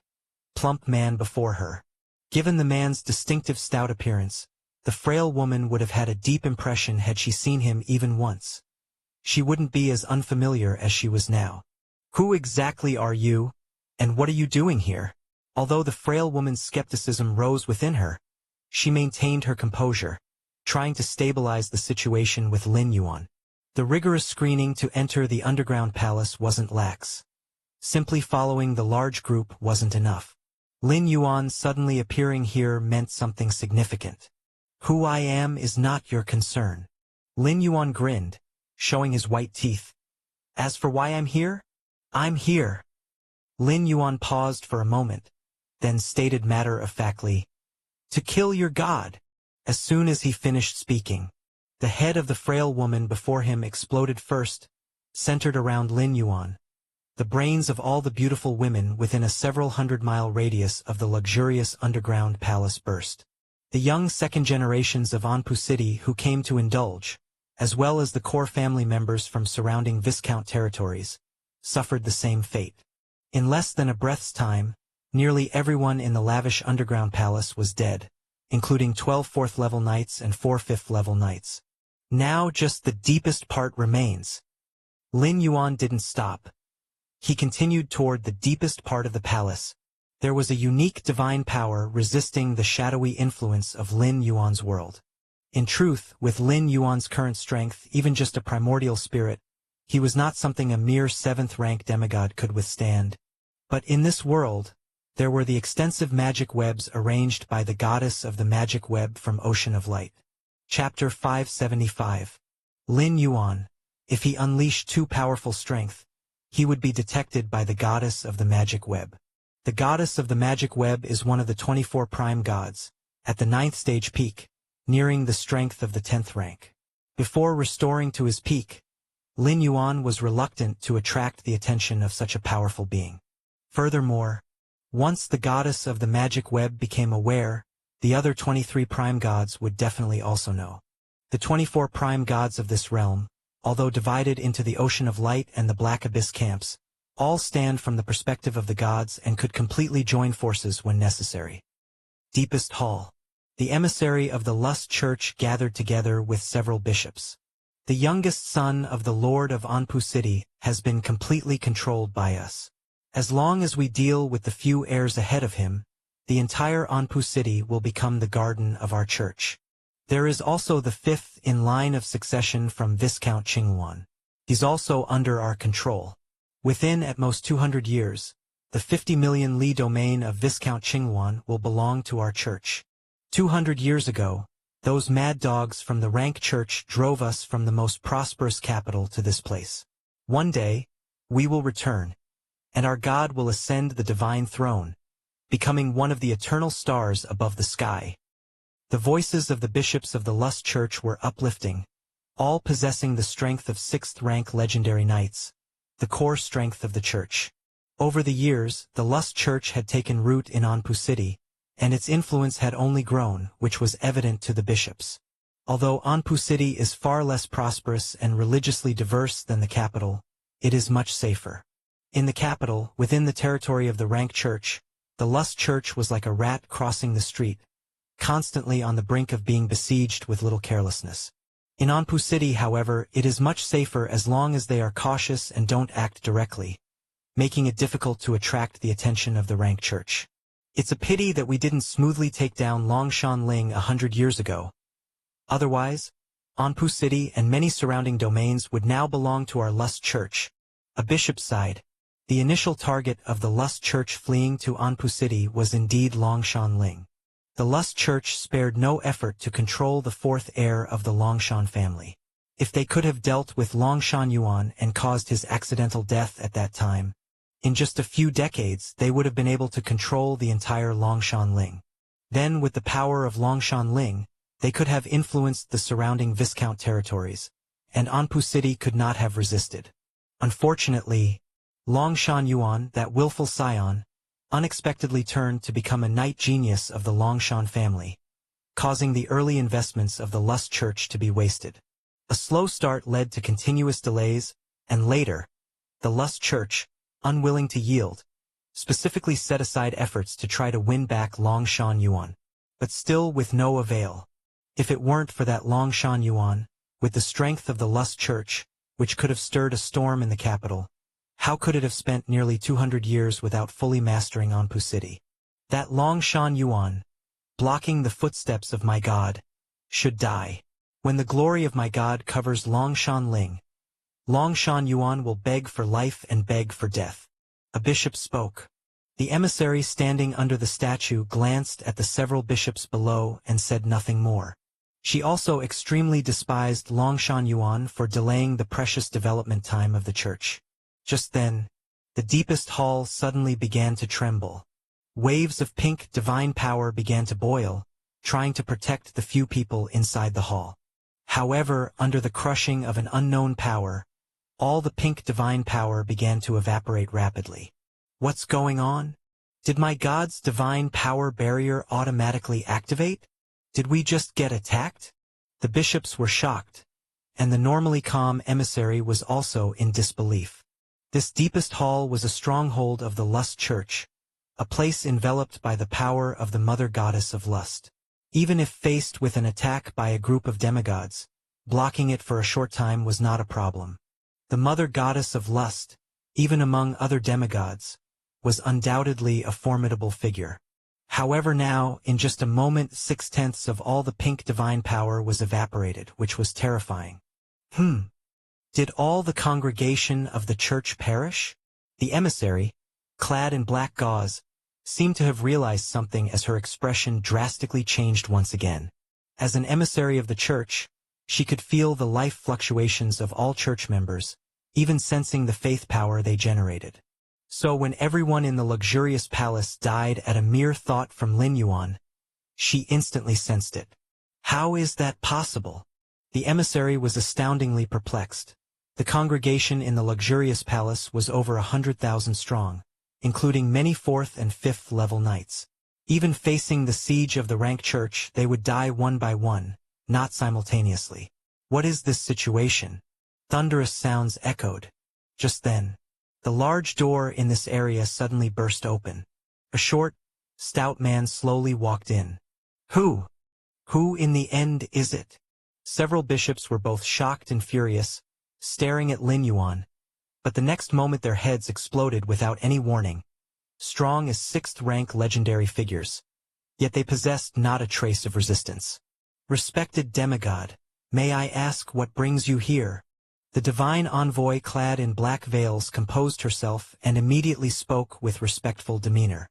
plump man before her. Given the man's distinctive stout appearance, the frail woman would have had a deep impression had she seen him even once. She wouldn't be as unfamiliar as she was now. Who exactly are you, and what are you doing here? Although the frail woman's skepticism rose within her, she maintained her composure, trying to stabilize the situation with Lin Yuan. The rigorous screening to enter the underground palace wasn't lax. Simply following the large group wasn't enough. Lin Yuan suddenly appearing here meant something significant. Who I am is not your concern. Lin Yuan grinned, showing his white teeth. As for why I'm here? I'm here. Lin Yuan paused for a moment, then stated matter-of-factly, to kill your god. As soon as he finished speaking, the head of the frail woman before him exploded first, centered around Lin Yuan. The brains of all the beautiful women within a several hundred-mile radius of the luxurious underground palace burst. The young second generations of Anpu City who came to indulge, as well as the core family members from surrounding Viscount territories, suffered the same fate. In less than a breath's time, nearly everyone in the lavish underground palace was dead, including 12 fourth-level knights and 4 fifth-level knights. Now just the deepest part remains. Lin Yuan didn't stop. He continued toward the deepest part of the palace. There was a unique divine power resisting the shadowy influence of Lin Yuan's world. In truth, with Lin Yuan's current strength, even just a primordial spirit, he was not something a mere 7th-rank demigod could withstand. But in this world, there were the extensive magic webs arranged by the goddess of the magic web from Ocean of Light. Chapter 575. Lin Yuan, if he unleashed too powerful strength, he would be detected by the goddess of the magic web. The goddess of the magic web is one of the 24 prime gods, at the 9th stage peak, nearing the strength of the 10th rank. Before restoring to his peak, Lin Yuan was reluctant to attract the attention of such a powerful being. Furthermore, once the goddess of the magic web became aware, the other 23 prime gods would definitely also know. The 24 prime gods of this realm, although divided into the Ocean of Light and the Black Abyss camps, all stand from the perspective of the gods and could completely join forces when necessary. Deepest Hall. The emissary of the Lust Church gathered together with several bishops. The youngest son of the Lord of Anpu City has been completely controlled by us. As long as we deal with the few heirs ahead of him, the entire Anpu City will become the garden of our church. There is also the 5th in line of succession from Viscount Qinghuan. He's also under our control. Within at most 200 years, the 50 million li domain of Viscount Qinghuan will belong to our church. 200 years ago, those mad dogs from the rank church drove us from the most prosperous capital to this place. One day, we will return, and our God will ascend the divine throne, becoming one of the eternal stars above the sky. The voices of the bishops of the Lust Church were uplifting, all possessing the strength of 6th-rank legendary knights, the core strength of the church. Over the years, the Lust Church had taken root in Anpu City, and its influence had only grown, which was evident to the bishops. Although Anpu city is far less prosperous and religiously diverse than the capital, it is much safer. In the capital, within the territory of the rank church, the Lust church was like a rat crossing the street, constantly on the brink of being besieged with little carelessness. In Anpu city, however, it is much safer as long as they are cautious and don't act directly, making it difficult to attract the attention of the rank church. It's a pity that we didn't smoothly take down Longshan Ling 100 years ago. Otherwise, Anpu city and many surrounding domains would now belong to our Lust church. A bishop's side. The initial target of the Lust church fleeing to Anpu city was indeed Longshan Ling. The Lust church spared no effort to control the fourth heir of the Longshan family. If they could have dealt with Longshan Yuan and caused his accidental death at that time, in just a few decades they would have been able to control the entire Longshan Ling. Then, with the power of Longshan Ling, they could have influenced the surrounding Viscount territories, and Anpu city could not have resisted. Unfortunately, Longshan Yuan, that willful scion, unexpectedly turned to become a knight genius of the Longshan family, causing the early investments of the Lust church to be wasted. A slow start led to continuous delays, and later, the Lust church, unwilling to yield, specifically set aside efforts to try to win back Longshan Yuan, but still with no avail. If it weren't for that Longshan Yuan, with the strength of the Lust church, which could have stirred a storm in the capital, how could it have spent nearly 200 years without fully mastering Anpu city? That Longshan Yuan, blocking the footsteps of my God, should die. When the glory of my God covers Longshan Ling, Longshan Yuan will beg for life and beg for death. A bishop spoke. The emissary standing under the statue glanced at the several bishops below and said nothing more. She also extremely despised Longshan Yuan for delaying the precious development time of the church. Just then, the deepest hall suddenly began to tremble. Waves of pink divine power began to boil, trying to protect the few people inside the hall. However, under the crushing of an unknown power, all the pink divine power began to evaporate rapidly. What's going on? Did my God's divine power barrier automatically activate? Did we just get attacked? The bishops were shocked, and the normally calm emissary was also in disbelief. This deepest hall was a stronghold of the Lust church, a place enveloped by the power of the mother goddess of lust. Even if faced with an attack by a group of demigods, blocking it for a short time was not a problem. The mother goddess of lust, even among other demigods, was undoubtedly a formidable figure. However, now, in just a moment, 6/10 of all the pink divine power was evaporated, which was terrifying. Did all the congregation of the church perish? The emissary, clad in black gauze, seemed to have realized something as her expression drastically changed once again. As an emissary of the church, she could feel the life fluctuations of all church members, even sensing the faith power they generated. So when everyone in the luxurious palace died at a mere thought from Lin Yuan, she instantly sensed it. How is that possible? The emissary was astoundingly perplexed. The congregation in the luxurious palace was over 100,000 strong, including many 4th and 5th level knights. Even facing the siege of the rank church, they would die one by one, not simultaneously. What is this situation? Thunderous sounds echoed. Just then, the large door in this area suddenly burst open. A short, stout man slowly walked in. Who in the end is it? Several bishops were both shocked and furious, staring at Lin Yuan, but the next moment their heads exploded without any warning. Strong as 6th rank legendary figures, yet they possessed not a trace of resistance. Respected demigod, may I ask what brings you here? The divine envoy clad in black veils composed herself and immediately spoke with respectful demeanor.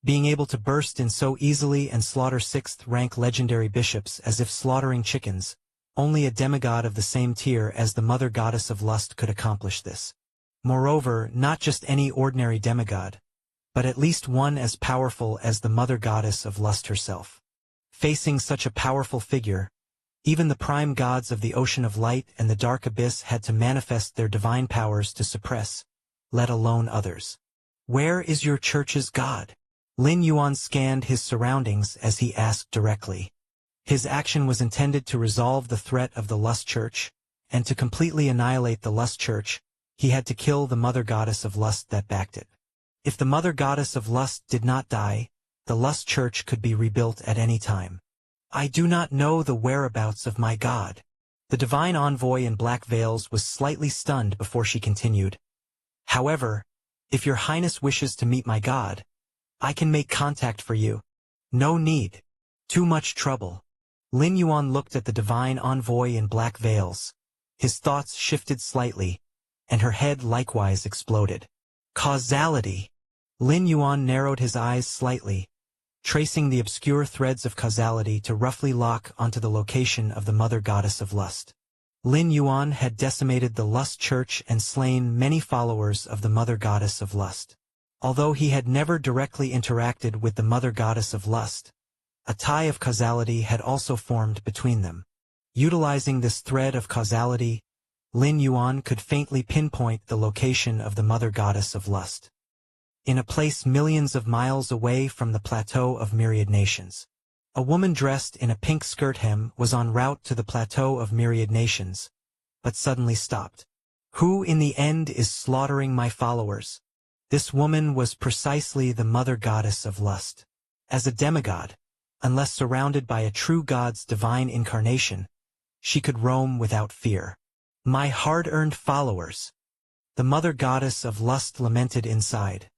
Being able to burst in so easily and slaughter 6th rank legendary bishops as if slaughtering chickens, only a demigod of the same tier as the mother goddess of lust could accomplish this. Moreover, not just any ordinary demigod, but at least one as powerful as the mother goddess of lust herself. Facing such a powerful figure, even the prime gods of the ocean of light and the dark abyss had to manifest their divine powers to suppress, let alone others. Where is your church's God? Lin Yuan scanned his surroundings as he asked directly. His action was intended to resolve the threat of the Lust Church, and to completely annihilate the Lust Church, he had to kill the mother goddess of lust that backed it. If the mother goddess of lust did not die, the Lust Church could be rebuilt at any time. I do not know the whereabouts of my god. The divine envoy in black veils was slightly stunned before she continued. However, if your highness wishes to meet my god, I can make contact for you. No need. Too much trouble. Lin Yuan looked at the divine envoy in black veils. His thoughts shifted slightly, and her head likewise exploded. Causality. Lin Yuan narrowed his eyes slightly, tracing the obscure threads of causality to roughly lock onto the location of the mother goddess of lust. Lin Yuan had decimated the Lust Church and slain many followers of the mother goddess of lust. Although he had never directly interacted with the mother goddess of lust, a tie of causality had also formed between them. Utilizing this thread of causality, Lin Yuan could faintly pinpoint the location of the mother goddess of lust. In a place millions of miles away from the plateau of myriad nations. A woman dressed in a pink skirt hem was en route to the plateau of myriad nations, but suddenly stopped. Who in the end is slaughtering my followers? This woman was precisely the mother goddess of lust. As a demigod, unless surrounded by a true god's divine incarnation, she could roam without fear. My hard-earned followers. The mother goddess of lust lamented inside.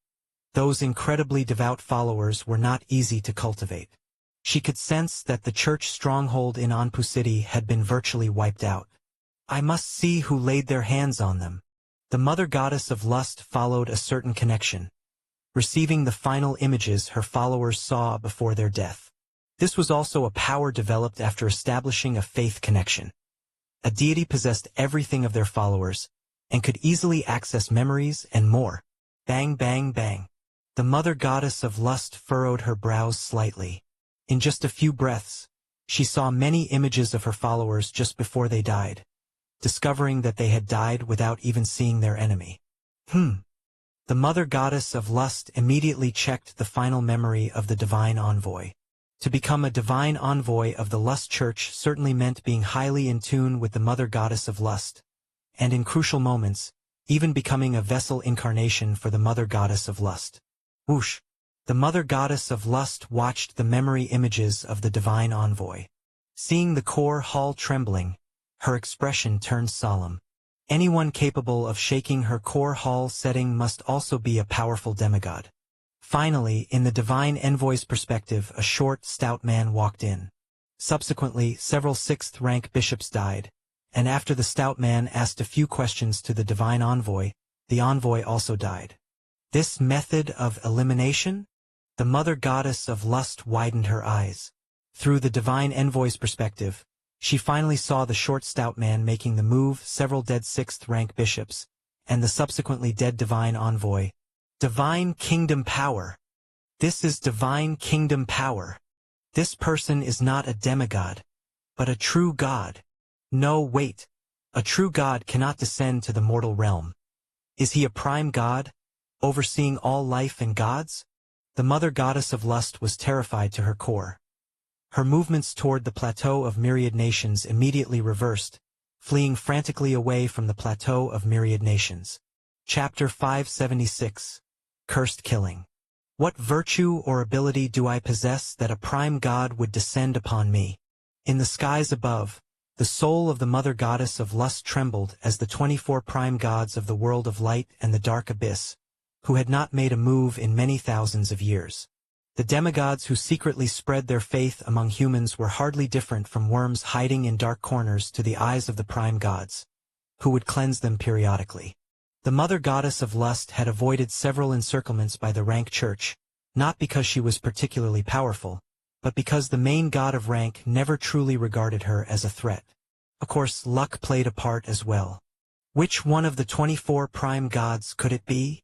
Those incredibly devout followers were not easy to cultivate. She could sense that the church stronghold in Anpu City had been virtually wiped out. I must see who laid their hands on them. The mother goddess of lust followed a certain connection, receiving the final images her followers saw before their death. This was also a power developed after establishing a faith connection. A deity possessed everything of their followers, and could easily access memories and more. Bang, bang, bang. The mother goddess of lust furrowed her brows slightly. In just a few breaths, she saw many images of her followers just before they died, discovering that they had died without even seeing their enemy. The mother goddess of lust immediately checked the final memory of the divine envoy. To become a divine envoy of the Lust Church certainly meant being highly in tune with the mother goddess of lust, and in crucial moments, even becoming a vessel incarnation for the mother goddess of lust. Whoosh! The mother goddess of lust watched the memory images of the divine envoy. Seeing the core hall trembling, her expression turned solemn. Anyone capable of shaking her core hall setting must also be a powerful demigod. Finally, in the divine envoy's perspective, a short, stout man walked in. Subsequently, several sixth-rank bishops died, and after the stout man asked a few questions to the divine envoy, the envoy also died. This method of elimination? The mother goddess of lust widened her eyes. Through the divine envoy's perspective, she finally saw the short stout man making the move, several dead sixth-rank bishops, and the subsequently dead divine envoy. Divine kingdom power. This is divine kingdom power. This person is not a demigod, but a true god. No, wait. A true god cannot descend to the mortal realm. Is he a prime god, overseeing all life and gods? The mother goddess of lust was terrified to her core. Her movements toward the plateau of myriad nations immediately reversed, fleeing frantically away from the plateau of myriad nations. Chapter 576. Cursed Killing. What virtue or ability do I possess that a prime god would descend upon me? In the skies above, the soul of the mother goddess of lust trembled as the 24 prime gods of the world of light and the dark abyss, who had not made a move in many thousands of years. The demigods who secretly spread their faith among humans were hardly different from worms hiding in dark corners to the eyes of the prime gods, who would cleanse them periodically. The mother goddess of lust had avoided several encirclements by the rank church, not because she was particularly powerful, but because the main god of rank never truly regarded her as a threat. Of course, luck played a part as well. Which one of the 24 prime gods could it be?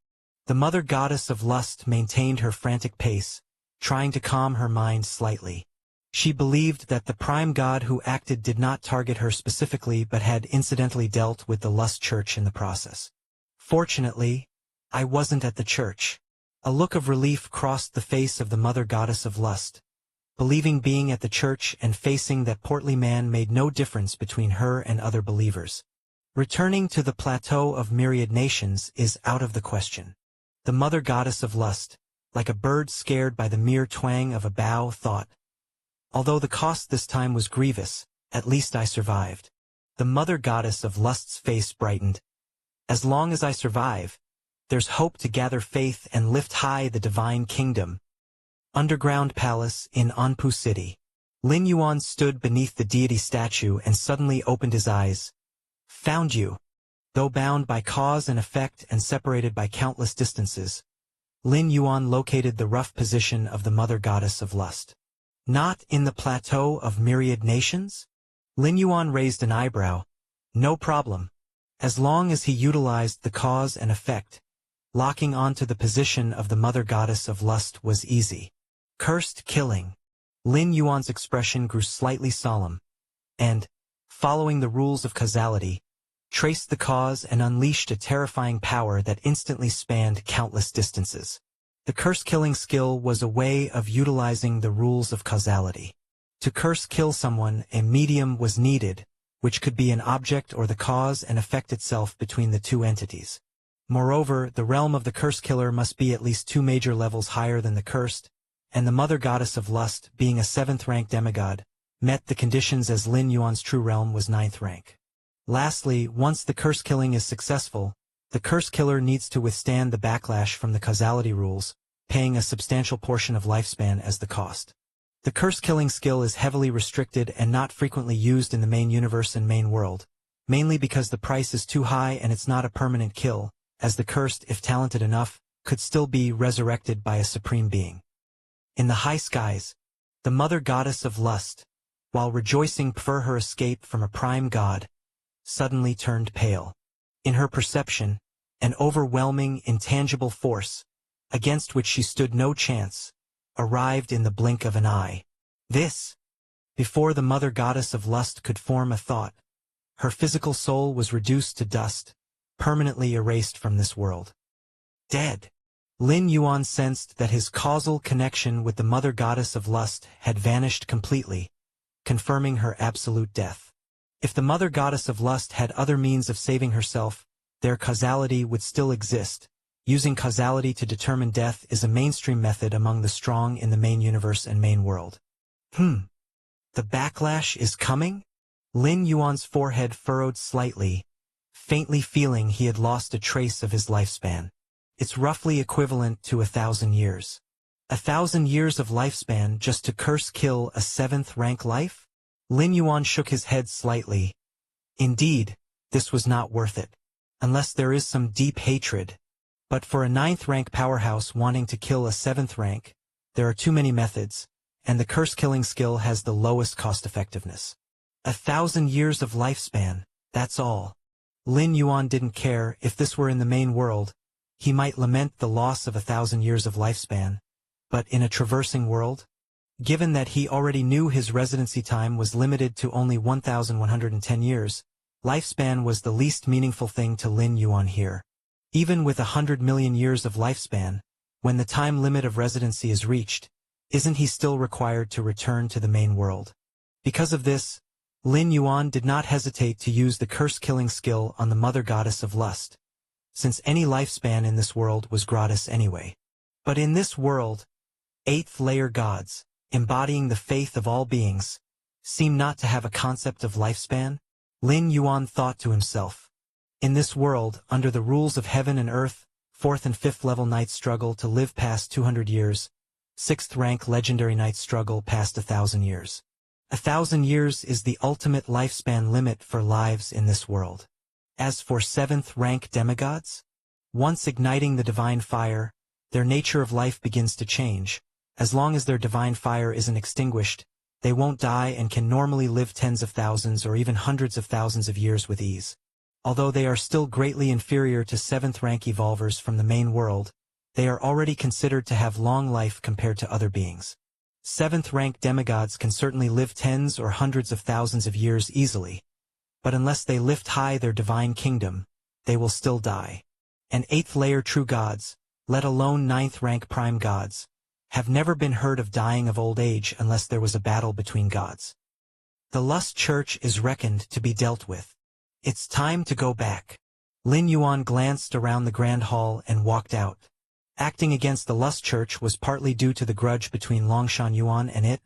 The mother goddess of lust maintained her frantic pace, trying to calm her mind slightly. She believed that the prime god who acted did not target her specifically but had incidentally dealt with the Lust Church in the process. Fortunately, I wasn't at the church. A look of relief crossed the face of the mother goddess of lust, believing being at the church and facing that portly man made no difference between her and other believers. Returning to the plateau of myriad nations is out of the question. The mother goddess of lust, like a bird scared by the mere twang of a bow, thought, although the cost this time was grievous, at least I survived. The mother goddess of lust's face brightened. As long as I survive, there's hope to gather faith and lift high the divine kingdom. Underground palace in Anpu City. Lin Yuan stood beneath the deity statue and suddenly opened his eyes. Found you. Though bound by cause and effect and separated by countless distances, Lin Yuan located the rough position of the mother goddess of lust. Not in the plateau of myriad nations? Lin Yuan raised an eyebrow. No problem. As long as he utilized the cause and effect, locking onto the position of the mother goddess of lust was easy. Cursed killing. Lin Yuan's expression grew slightly solemn, and, following the rules of causality, traced the cause and unleashed a terrifying power that instantly spanned countless distances. The curse-killing skill was a way of utilizing the rules of causality. To curse-kill someone, a medium was needed, which could be an object or the cause and effect itself between the two entities. Moreover, the realm of the curse-killer must be at least 2 major levels higher than the cursed, and the mother goddess of lust, being a 7th-rank demigod, met the conditions as Lin Yuan's true realm was 9th rank. Lastly, once the curse-killing is successful, the curse-killer needs to withstand the backlash from the causality rules, paying a substantial portion of lifespan as the cost. The curse-killing skill is heavily restricted and not frequently used in the main universe and main world, mainly because the price is too high and it's not a permanent kill, as the cursed, if talented enough, could still be resurrected by a supreme being. In the high skies, the mother goddess of lust, while rejoicing for her escape from a prime god, suddenly turned pale. In her perception, an overwhelming, intangible force, against which she stood no chance, arrived in the blink of an eye. This, before the mother goddess of lust could form a thought, her physical soul was reduced to dust, permanently erased from this world. Dead. Lin Yuan sensed that his causal connection with the mother goddess of lust had vanished completely, confirming her absolute death. If the mother goddess of lust had other means of saving herself, their causality would still exist. Using causality to determine death is a mainstream method among the strong in the main universe and main world. The backlash is coming? Lin Yuan's forehead furrowed slightly, faintly feeling he had lost a trace of his lifespan. It's roughly equivalent to 1,000 years. 1,000 years of lifespan just to curse-kill a 7th-rank life? Lin Yuan shook his head slightly. Indeed, this was not worth it. Unless there is some deep hatred. But for a 9th-rank powerhouse wanting to kill a 7th rank, there are too many methods, and the curse-killing skill has the lowest cost-effectiveness. 1,000 years of lifespan, that's all. Lin Yuan didn't care if this were in the main world. He might lament the loss of 1,000 years of lifespan, but in a traversing world? Given that he already knew his residency time was limited to only 1,110 years, lifespan was the least meaningful thing to Lin Yuan here. Even with 100 million years of lifespan, when the time limit of residency is reached, isn't he still required to return to the main world? Because of this, Lin Yuan did not hesitate to use the curse-killing skill on the mother goddess of lust, since any lifespan in this world was gratis anyway. But in this world, 8th-layer gods, embodying the faith of all beings, seem not to have a concept of lifespan? Lin Yuan thought to himself. In this world, under the rules of heaven and earth, 4th and 5th level knights struggle to live past 200 years, 6th rank legendary knights struggle past 1,000 years. 1,000 years is the ultimate lifespan limit for lives in this world. As for 7th rank demigods, once igniting the divine fire, their nature of life begins to change. As long as their divine fire isn't extinguished, they won't die and can normally live tens of thousands or even hundreds of thousands of years with ease. Although they are still greatly inferior to 7th rank evolvers from the main world, they are already considered to have long life compared to other beings. 7th rank demigods can certainly live tens or hundreds of thousands of years easily, but unless they lift high their divine kingdom, they will still die. And 8th layer true gods, let alone ninth-rank prime gods, have never been heard of dying of old age unless there was a battle between gods. The Lust Church is reckoned to be dealt with. It's time to go back. Lin Yuan glanced around the grand hall and walked out. Acting against the Lust Church was partly due to the grudge between Longshan Yuan and it,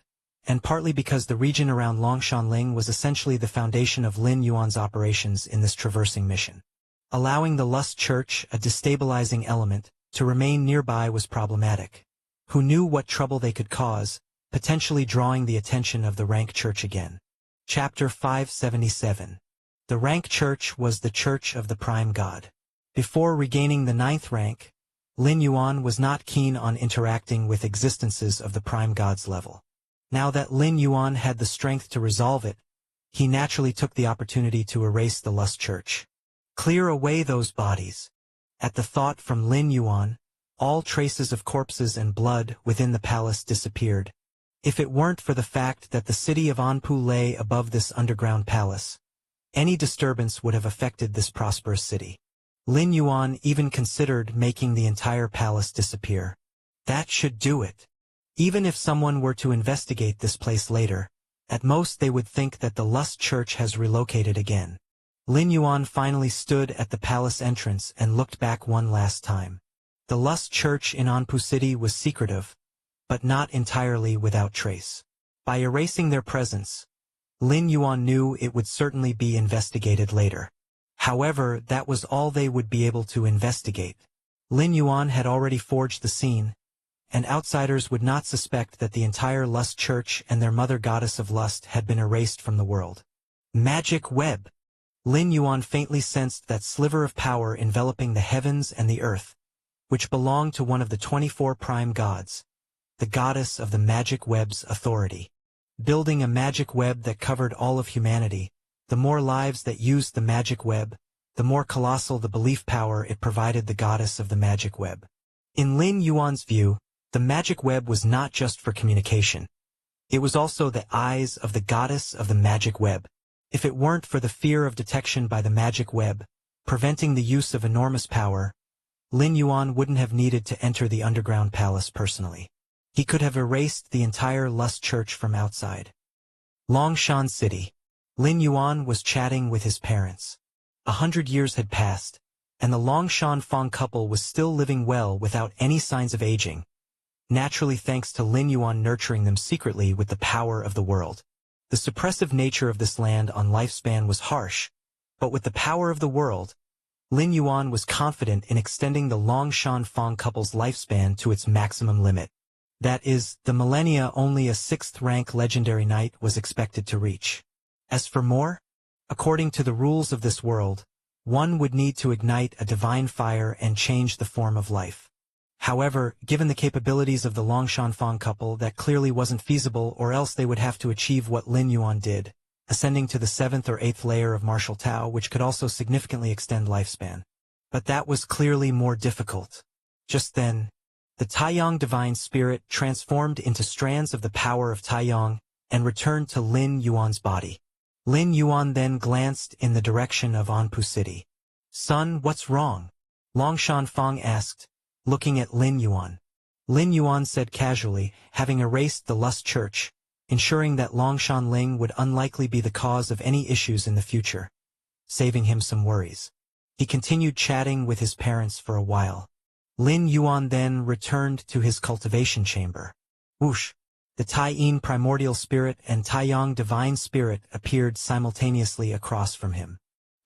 and partly because the region around Longshanling was essentially the foundation of Lin Yuan's operations in this traversing mission. Allowing the Lust Church, a destabilizing element, to remain nearby was problematic. Who knew what trouble they could cause, potentially drawing the attention of the Rank Church again. Chapter 577. The Rank Church was the Church of the Prime God. Before regaining the 9th rank, Lin Yuan was not keen on interacting with existences of the Prime God's level. Now that Lin Yuan had the strength to resolve it, he naturally took the opportunity to erase the Lust Church. Clear away those bodies. At the thought from Lin Yuan, all traces of corpses and blood within the palace disappeared. If it weren't for the fact that the city of Anpu lay above this underground palace, any disturbance would have affected this prosperous city. Lin Yuan even considered making the entire palace disappear. That should do it. Even if someone were to investigate this place later, at most they would think that the Lust Church has relocated again. Lin Yuan finally stood at the palace entrance and looked back one last time. The Lust Church in Anpu City was secretive, but not entirely without trace. By erasing their presence, Lin Yuan knew it would certainly be investigated later. However, that was all they would be able to investigate. Lin Yuan had already forged the scene, and outsiders would not suspect that the entire Lust Church and their mother goddess of lust had been erased from the world. Magic web! Lin Yuan faintly sensed that sliver of power enveloping the heavens and the earth, which belonged to one of the 24 prime gods, the goddess of the magic web's authority. Building a magic web that covered all of humanity, the more lives that used the magic web, the more colossal the belief power it provided the goddess of the magic web. In Lin Yuan's view, the magic web was not just for communication. It was also the eyes of the goddess of the magic web. If it weren't for the fear of detection by the magic web, preventing the use of enormous power, Lin Yuan wouldn't have needed to enter the underground palace personally. He could have erased the entire Lust Church from outside. Longshan City. Lin Yuan was chatting with his parents. 100 years had passed, and the Longshan Fong couple was still living well without any signs of aging, naturally thanks to Lin Yuan nurturing them secretly with the power of the world. The suppressive nature of this land on lifespan was harsh, but with the power of the world, Lin Yuan was confident in extending the Longshan Fong couple's lifespan to its maximum limit. That is, the millennia only a 6th-rank legendary knight was expected to reach. As for more, according to the rules of this world, one would need to ignite a divine fire and change the form of life. However, given the capabilities of the Longshan Fong couple, that clearly wasn't feasible, or else they would have to achieve what Lin Yuan did, ascending to the 7th or 8th layer of martial Tao, which could also significantly extend lifespan. But that was clearly more difficult. Just then, the Taiyang divine spirit transformed into strands of the power of Taiyang and returned to Lin Yuan's body. Lin Yuan then glanced in the direction of Anpu City. "Son, what's wrong?" Longshan Fong asked, looking at Lin Yuan. Lin Yuan said casually, having erased the Lust Church, ensuring that Longshan Ling would unlikely be the cause of any issues in the future, saving him some worries. He continued chatting with his parents for a while. Lin Yuan then returned to his cultivation chamber. Whoosh! The Tai-Yin primordial spirit and Taiyang divine spirit appeared simultaneously across from him,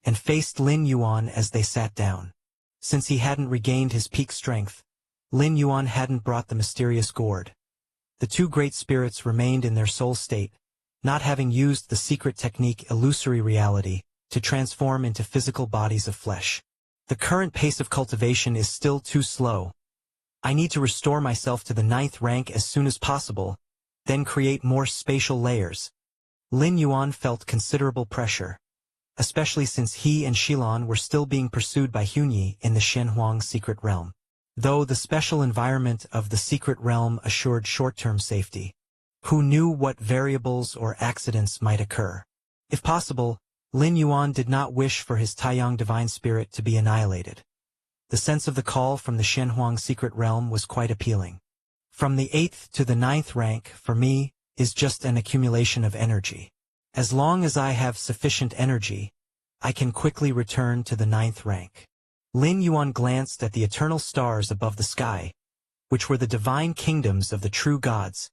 and faced Lin Yuan as they sat down. Since he hadn't regained his peak strength, Lin Yuan hadn't brought the mysterious gourd. The two great spirits remained in their soul state, not having used the secret technique illusory reality to transform into physical bodies of flesh. The current pace of cultivation is still too slow. I need to restore myself to the 9th rank as soon as possible, then create more spatial layers. Lin Yuan felt considerable pressure, especially since he and Shilon were still being pursued by Hunyi in the Shenhuang secret realm. Though the special environment of the secret realm assured short-term safety, who knew what variables or accidents might occur? If possible, Lin Yuan did not wish for his Taiyang divine spirit to be annihilated. The sense of the call from the Shenhuang secret realm was quite appealing. From the 8th to the 9th rank, for me, is just an accumulation of energy. As long as I have sufficient energy, I can quickly return to the 9th rank. Lin Yuan glanced at the eternal stars above the sky, which were the divine kingdoms of the true gods,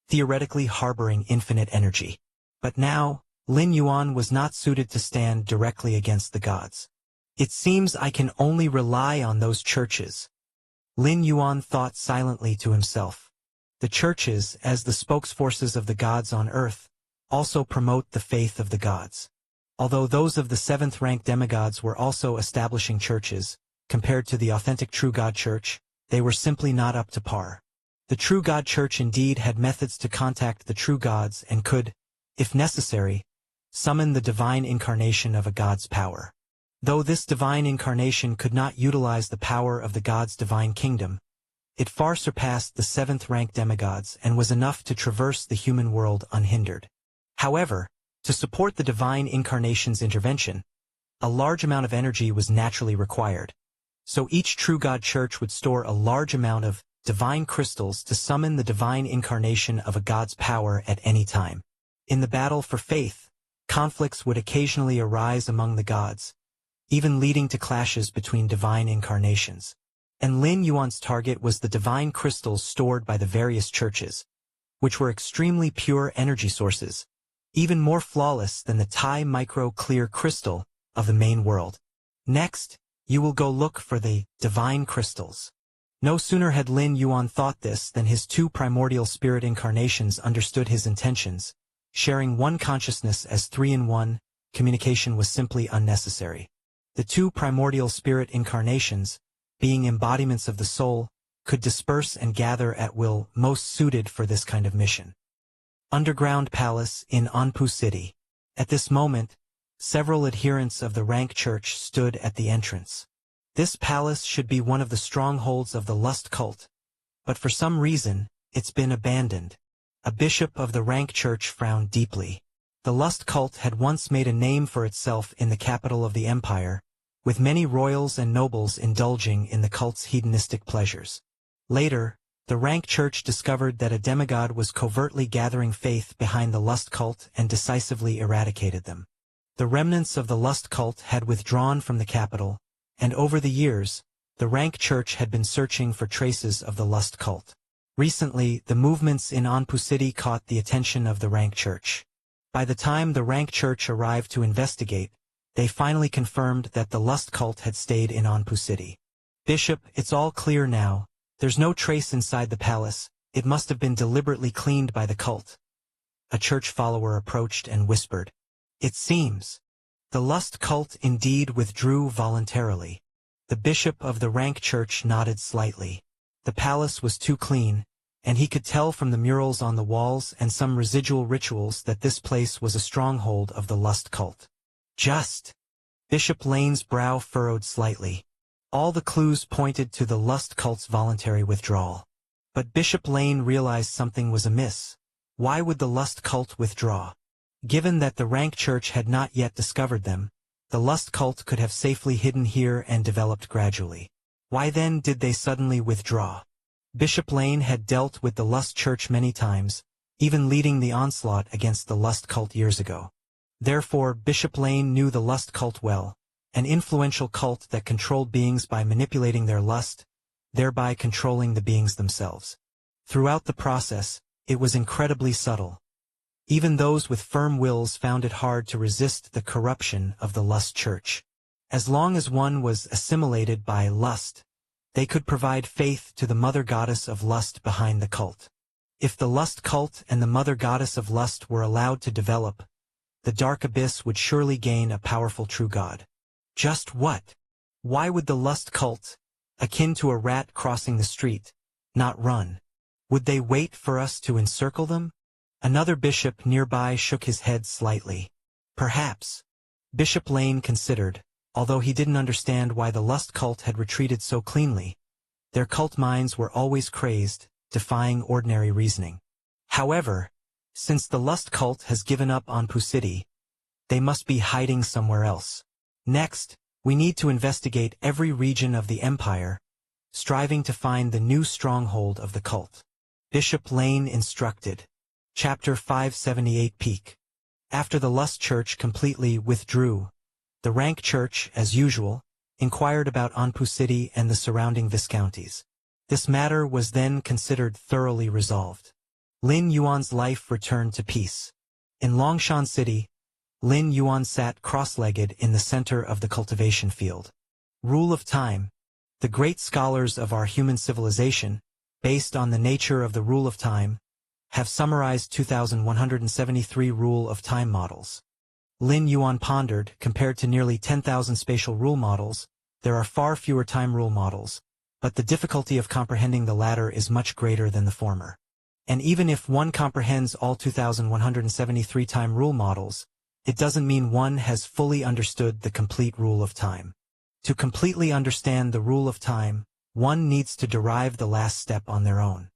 theoretically harboring infinite energy. But now, Lin Yuan was not suited to stand directly against the gods. It seems I can only rely on those churches. Lin Yuan thought silently to himself. The churches, as the spokesforces of the gods on earth, also promote the faith of the gods. Although those of the 7th-rank demigods were also establishing churches, compared to the authentic True God Church, they were simply not up to par. The True God Church indeed had methods to contact the true gods and could, if necessary, summon the divine incarnation of a god's power. Though this divine incarnation could not utilize the power of the god's divine kingdom, it far surpassed the 7th-rank demigods and was enough to traverse the human world unhindered. However, to support the divine incarnation's intervention, a large amount of energy was naturally required. So each True God Church would store a large amount of divine crystals to summon the divine incarnation of a god's power at any time. In the battle for faith, conflicts would occasionally arise among the gods, even leading to clashes between divine incarnations. And Lin Yuan's target was the divine crystals stored by the various churches, which were extremely pure energy sources, even more flawless than the Tai Micro Clear Crystal of the main world. Next, you will go look for the divine crystals. No sooner had Lin Yuan thought this than his 2 primordial spirit incarnations understood his intentions. Sharing one consciousness as 3-in-1, communication was simply unnecessary. The 2 primordial spirit incarnations, being embodiments of the soul, could disperse and gather at will, most suited for this kind of mission. Underground Palace in Anpu City. At this moment, several adherents of the rank church stood at the entrance. This palace should be one of the strongholds of the lust cult, but for some reason, it's been abandoned. A bishop of the rank church frowned deeply. The lust cult had once made a name for itself in the capital of the empire, with many royals and nobles indulging in the cult's hedonistic pleasures. Later, the rank church discovered that a demigod was covertly gathering faith behind the lust cult and decisively eradicated them. The remnants of the lust cult had withdrawn from the capital, and over the years, the rank church had been searching for traces of the lust cult. Recently, the movements in Anpu City caught the attention of the rank church. By the time the rank church arrived to investigate, they finally confirmed that the lust cult had stayed in Anpu City. Bishop, it's all clear now. There's no trace inside the palace. It must have been deliberately cleaned by the cult. A church follower approached and whispered. It seems. The lust cult indeed withdrew voluntarily. The bishop of the rank church nodded slightly. The palace was too clean, and he could tell from the murals on the walls and some residual rituals that this place was a stronghold of the lust cult. Just. Bishop Lane's brow furrowed slightly. All the clues pointed to the lust cult's voluntary withdrawal. But Bishop Lane realized something was amiss. Why would the lust cult withdraw? Given that the rank church had not yet discovered them, the lust cult could have safely hidden here and developed gradually. Why then did they suddenly withdraw? Bishop Lane had dealt with the lust church many times, even leading the onslaught against the lust cult years ago. Therefore, Bishop Lane knew the lust cult well, an influential cult that controlled beings by manipulating their lust, thereby controlling the beings themselves. Throughout the process, it was incredibly subtle. Even those with firm wills found it hard to resist the corruption of the lust church. As long as one was assimilated by lust, they could provide faith to the mother goddess of lust behind the cult. If the lust cult and the mother goddess of lust were allowed to develop, the dark abyss would surely gain a powerful true god. Just what? Why would the lust cult, akin to a rat crossing the street, not run? Would they wait for us to encircle them? Another bishop nearby shook his head slightly. Perhaps. Bishop Lane considered, although he didn't understand why the lust cult had retreated so cleanly. Their cult minds were always crazed, defying ordinary reasoning. However, since the lust cult has given up on Pu City, they must be hiding somewhere else. Next, We need to investigate every region of the empire, striving to find the new stronghold of the cult. Bishop Lane instructed. Chapter 578 Peak. After the Lust Church completely withdrew, the Rank Church, as usual, inquired about Anpu City and the surrounding viscounties. This matter was then considered thoroughly resolved. Lin Yuan's life returned to peace. In Longshan City, Lin Yuan sat cross-legged in the center of the cultivation field. Rule of time. The great scholars of our human civilization, based on the nature of the rule of time, have summarized 2,173 rule of time models. Lin Yuan pondered, compared to nearly 10,000 spatial rule models, there are far fewer time rule models, but the difficulty of comprehending the latter is much greater than the former. And even if one comprehends all 2,173 time rule models, it doesn't mean one has fully understood the complete rule of time. To completely understand the rule of time, one needs to derive the last step on their own.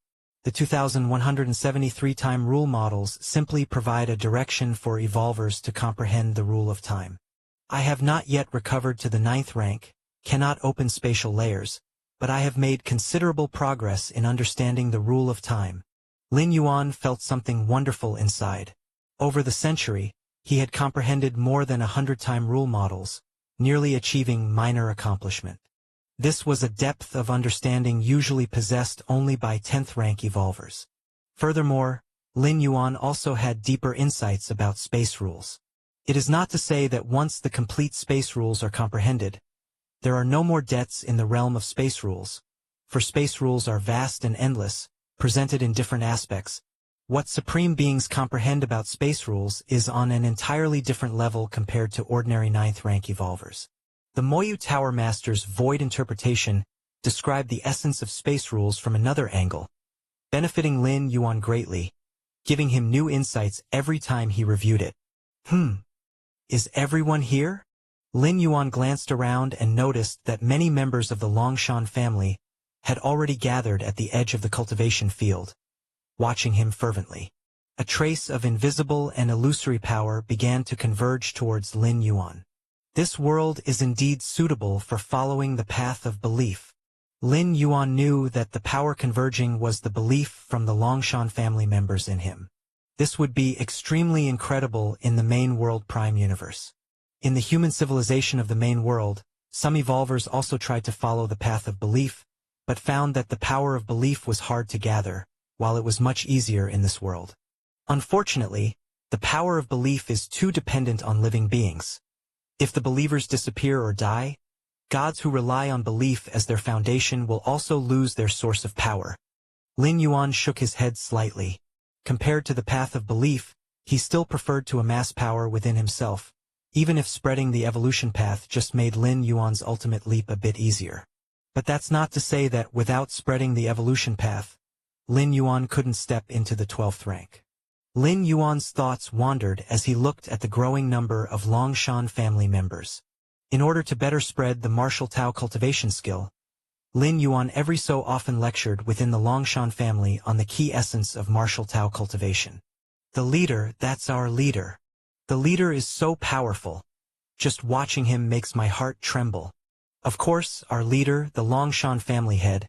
The 2,173 time rule models simply provide a direction for evolvers to comprehend the rule of time. I have not yet recovered to the 9th rank, cannot open spatial layers, but I have made considerable progress in understanding the rule of time. Lin Yuan felt something wonderful inside. Over the century, he had comprehended more than 100 time rule models, nearly achieving minor accomplishment. This was a depth of understanding usually possessed only by 10th rank evolvers. Furthermore, Lin Yuan also had deeper insights about space rules. It is not to say that once the complete space rules are comprehended, there are no more debts in the realm of space rules, for space rules are vast and endless, presented in different aspects. What supreme beings comprehend about space rules is on an entirely different level compared to ordinary 9th rank evolvers. The Moyu Tower Master's void interpretation described the essence of space rules from another angle, benefiting Lin Yuan greatly, giving him new insights every time he reviewed it. Is everyone here? Lin Yuan glanced around and noticed that many members of the Longshan family had already gathered at the edge of the cultivation field, watching him fervently. A trace of invisible and illusory power began to converge towards Lin Yuan. This world is indeed suitable for following the path of belief. Lin Yuan knew that the power converging was the belief from the Longshan family members in him. This would be extremely incredible in the main world prime universe. In the human civilization of the main world, some evolvers also tried to follow the path of belief, but found that the power of belief was hard to gather, while it was much easier in this world. Unfortunately, the power of belief is too dependent on living beings. If the believers disappear or die, gods who rely on belief as their foundation will also lose their source of power. Lin Yuan shook his head slightly. Compared to the path of belief, he still preferred to amass power within himself, even if spreading the evolution path just made Lin Yuan's ultimate leap a bit easier. But that's not to say that without spreading the evolution path, Lin Yuan couldn't step into the 12th rank. Lin Yuan's thoughts wandered as he looked at the growing number of Longshan family members. In order to better spread the martial Tao cultivation skill, Lin Yuan every so often lectured within the Longshan family on the key essence of martial Tao cultivation. The leader, that's our leader. The leader is so powerful. Just watching him makes my heart tremble. Of course, our leader, the Longshan family head,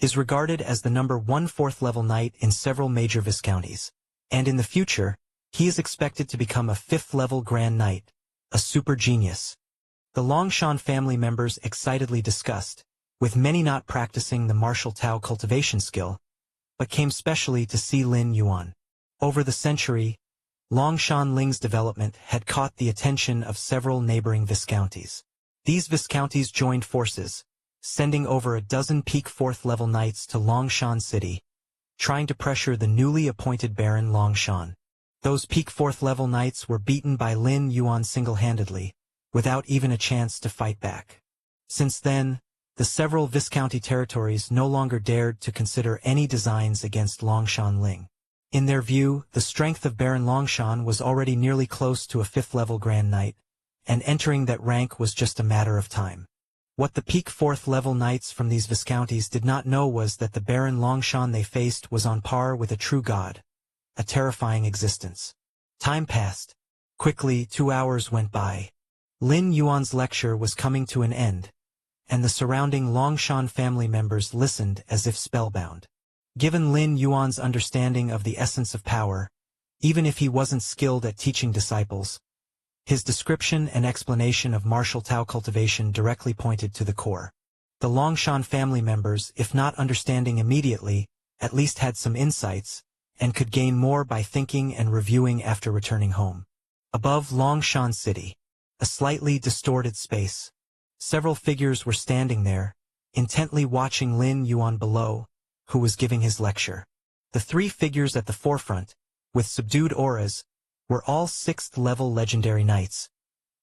is regarded as the number 1 4th level knight in several major viscounties. And in the future, he is expected to become a 5th level Grand Knight, a super genius. The Longshan family members excitedly discussed, with many not practicing the martial Tao cultivation skill, but came specially to see Lin Yuan. Over the century, Longshan Ling's development had caught the attention of several neighboring viscounties. These viscounties joined forces, sending over a dozen peak 4th level knights to Longshan City, trying to pressure the newly appointed Baron Longshan. Those peak 4th level knights were beaten by Lin Yuan single-handedly, without even a chance to fight back. Since then, the several viscounty territories no longer dared to consider any designs against Longshan Ling. In their view, the strength of Baron Longshan was already nearly close to a 5th level Grand Knight, and entering that rank was just a matter of time. What the peak 4th level knights from these viscounties did not know was that the Baron Longshan they faced was on par with a true god, a terrifying existence. Time passed. Quickly, 2 hours went by. Lin Yuan's lecture was coming to an end, and the surrounding Longshan family members listened as if spellbound. Given Lin Yuan's understanding of the essence of power, even if he wasn't skilled at teaching disciples, his description and explanation of martial Tao cultivation directly pointed to the core. The Longshan family members, if not understanding immediately, at least had some insights, and could gain more by thinking and reviewing after returning home. Above Longshan City, a slightly distorted space, several figures were standing there, intently watching Lin Yuan below, who was giving his lecture. The three figures at the forefront, with subdued auras, were all 6th-level legendary knights,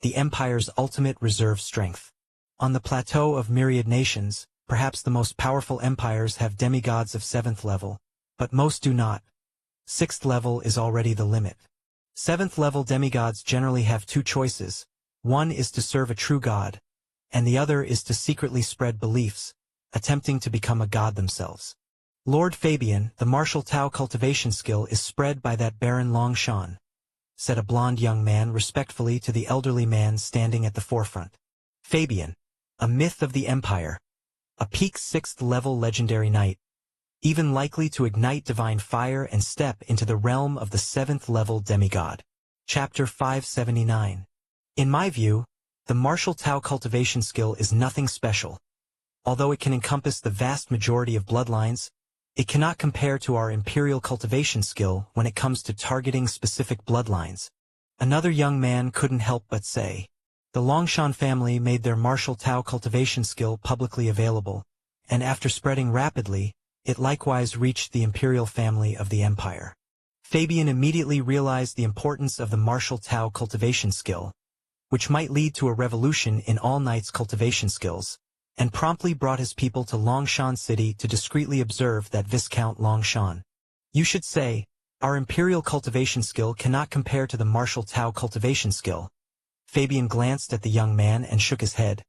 the Empire's ultimate reserve strength. On the plateau of myriad nations, perhaps the most powerful empires have demigods of 7th level, but most do not. 6th level is already the limit. 7th level demigods generally have two choices. One is to serve a true god, and the other is to secretly spread beliefs, attempting to become a god themselves. Lord Fabian, the martial Tao cultivation skill is spread by that Baron Longshan, said a blond young man respectfully to the elderly man standing at the forefront. Fabian, a myth of the Empire, a peak 6th-level legendary knight, even likely to ignite divine fire and step into the realm of the 7th-level demigod. Chapter 579. In my view, the martial Tao cultivation skill is nothing special. Although it can encompass the vast majority of bloodlines, it cannot compare to our imperial cultivation skill when it comes to targeting specific bloodlines. Another young man couldn't help but say. The Longshan family made their martial Tao cultivation skill publicly available, and after spreading rapidly, it likewise reached the imperial family of the empire. Fabian immediately realized the importance of the martial Tao cultivation skill, which might lead to a revolution in all knights' cultivation skills, and promptly brought his people to Longshan City to discreetly observe that Viscount Longshan. You should say, our imperial cultivation skill cannot compare to the martial Tao cultivation skill. Fabian glanced at the young man and shook his head.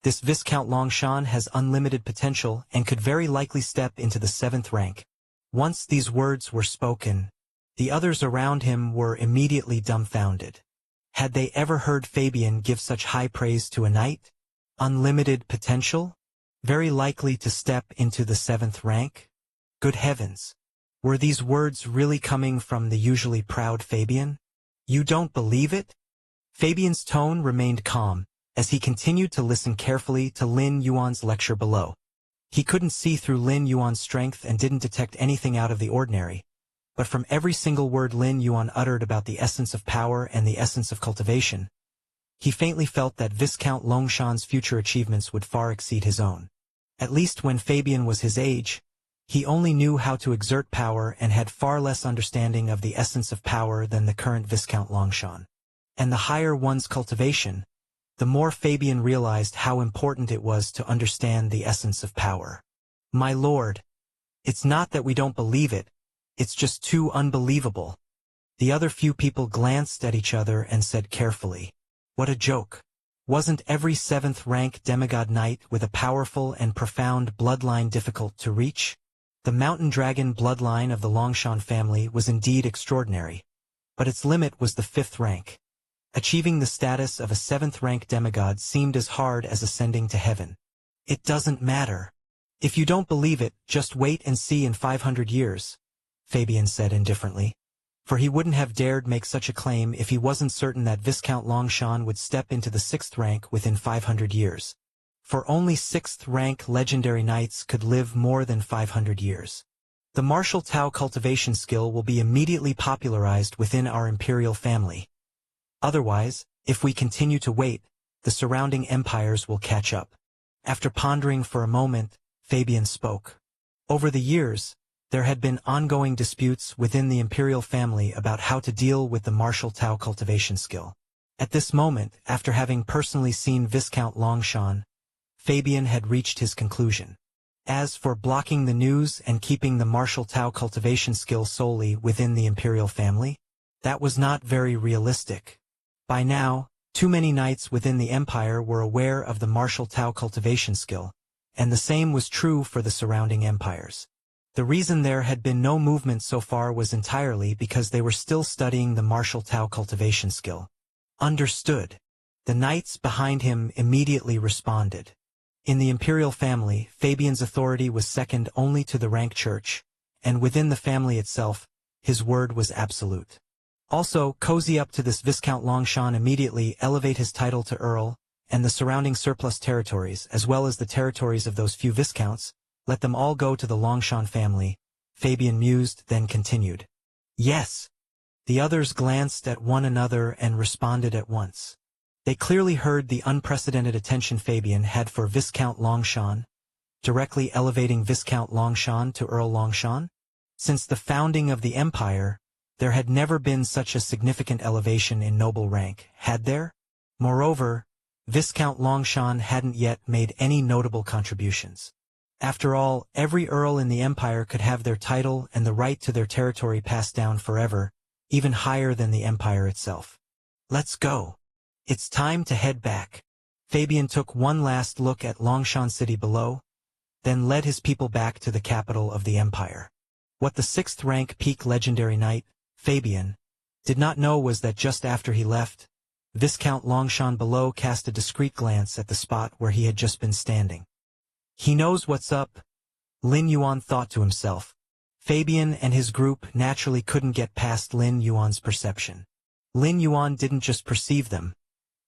This Viscount Longshan has unlimited potential and could very likely step into the 7th rank. Once these words were spoken, the others around him were immediately dumbfounded. Had they ever heard Fabian give such high praise to a knight? Unlimited potential? Very likely to step into the 7th rank? Good heavens! Were these words really coming from the usually proud Fabian? You don't believe it? Fabian's tone remained calm, as he continued to listen carefully to Lin Yuan's lecture below. He couldn't see through Lin Yuan's strength and didn't detect anything out of the ordinary, but from every single word Lin Yuan uttered about the essence of power and the essence of cultivation, he faintly felt that Viscount Longshan's future achievements would far exceed his own. At least when Fabian was his age, he only knew how to exert power and had far less understanding of the essence of power than the current Viscount Longshan. And the higher one's cultivation, the more Fabian realized how important it was to understand the essence of power. My lord, it's not that we don't believe it, it's just too unbelievable. The other few people glanced at each other and said carefully, what a joke. Wasn't every 7th-rank demigod knight with a powerful and profound bloodline difficult to reach? The mountain dragon bloodline of the Longshan family was indeed extraordinary, but its limit was the 5th rank. Achieving the status of a 7th-rank demigod seemed as hard as ascending to heaven. It doesn't matter. If you don't believe it, just wait and see in 500 years, Fabian said indifferently. For he wouldn't have dared make such a claim if he wasn't certain that Viscount Longshan would step into the 6th rank within 500 years. For only 6th-rank legendary knights could live more than 500 years. The martial Tao cultivation skill will be immediately popularized within our imperial family. Otherwise, if we continue to wait, the surrounding empires will catch up. After pondering for a moment, Fabian spoke. Over the years, there had been ongoing disputes within the imperial family about how to deal with the martial Tao cultivation skill. At this moment, after having personally seen Viscount Longshan, Fabian had reached his conclusion. As for blocking the news and keeping the martial Tao cultivation skill solely within the imperial family, that was not very realistic. By now, too many knights within the empire were aware of the martial Tao cultivation skill, and the same was true for the surrounding empires. The reason there had been no movement so far was entirely because they were still studying the martial Tao cultivation skill. Understood. The knights behind him immediately responded. In the imperial family, Fabian's authority was second only to the rank church, and within the family itself, his word was absolute. Also, cozy up to this Viscount Longshan immediately elevate his title to Earl, and the surrounding surplus territories, as well as the territories of those few Viscounts, let them all go to the Longshan family, Fabian mused, then continued. Yes. The others glanced at one another and responded at once. They clearly heard the unprecedented attention Fabian had for Viscount Longshan, directly elevating Viscount Longshan to Earl Longshan. Since the founding of the empire, there had never been such a significant elevation in noble rank, had there? Moreover, Viscount Longshan hadn't yet made any notable contributions. After all, every earl in the empire could have their title and the right to their territory passed down forever, even higher than the empire itself. Let's go. It's time to head back. Fabian took one last look at Longshan City below, then led his people back to the capital of the empire. What the 6th rank peak legendary knight, Fabian, did not know was that just after he left, Viscount Longshan below cast a discreet glance at the spot where he had just been standing. He knows what's up, Lin Yuan thought to himself. Fabian and his group naturally couldn't get past Lin Yuan's perception. Lin Yuan didn't just perceive them.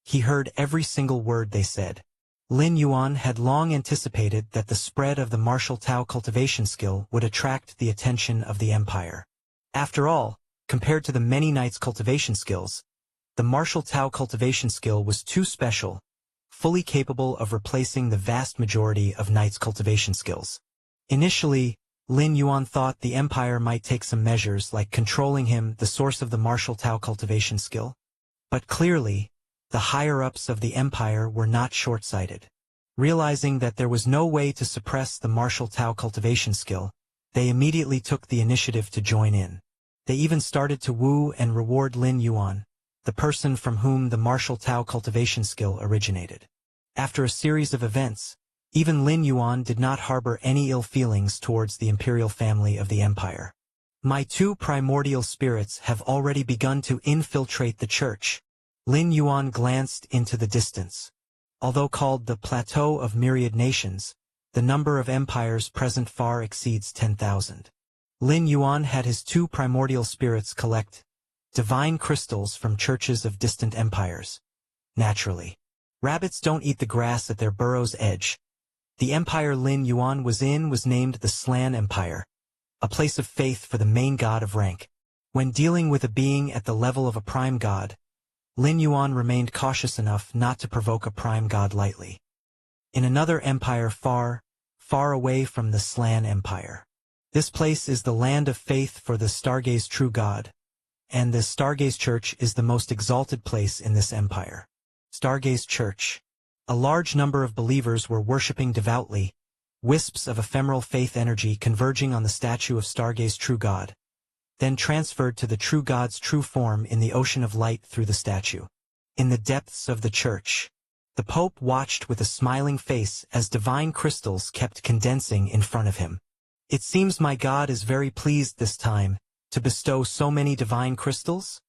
He heard every single word they said. Lin Yuan had long anticipated that the spread of the martial Tao cultivation skill would attract the attention of the empire. After all, compared to the many knights' cultivation skills, the martial Tao cultivation skill was too special, fully capable of replacing the vast majority of knights' cultivation skills. Initially, Lin Yuan thought the empire might take some measures like controlling him, the source of the martial Tao cultivation skill. But clearly, the higher-ups of the empire were not short-sighted. Realizing that there was no way to suppress the martial Tao cultivation skill, they immediately took the initiative to join in. They even started to woo and reward Lin Yuan, the person from whom the martial Tao cultivation skill originated. After a series of events, even Lin Yuan did not harbor any ill feelings towards the imperial family of the empire. My 2 primordial spirits have already begun to infiltrate the church. Lin Yuan glanced into the distance. Although called the Plateau of Myriad Nations, the number of empires present far exceeds 10,000. Lin Yuan had his 2 primordial spirits collect divine crystals from churches of distant empires. Naturally, rabbits don't eat the grass at their burrow's edge. The empire Lin Yuan was in was named the Slan Empire, a place of faith for the main god of rank. When dealing with a being at the level of a prime god, Lin Yuan remained cautious enough not to provoke a prime god lightly. In another empire far, far away from the Slan Empire. This place is the land of faith for the Stargaze true god, and the Stargaze Church is the most exalted place in this empire. Stargaze Church. A large number of believers were worshipping devoutly, wisps of ephemeral faith energy converging on the statue of Stargaze true god, then transferred to the true god's true form in the ocean of light through the statue. In the depths of the church, the Pope watched with a smiling face as divine crystals kept condensing in front of him. It seems my God is very pleased this time to bestow so many divine crystals?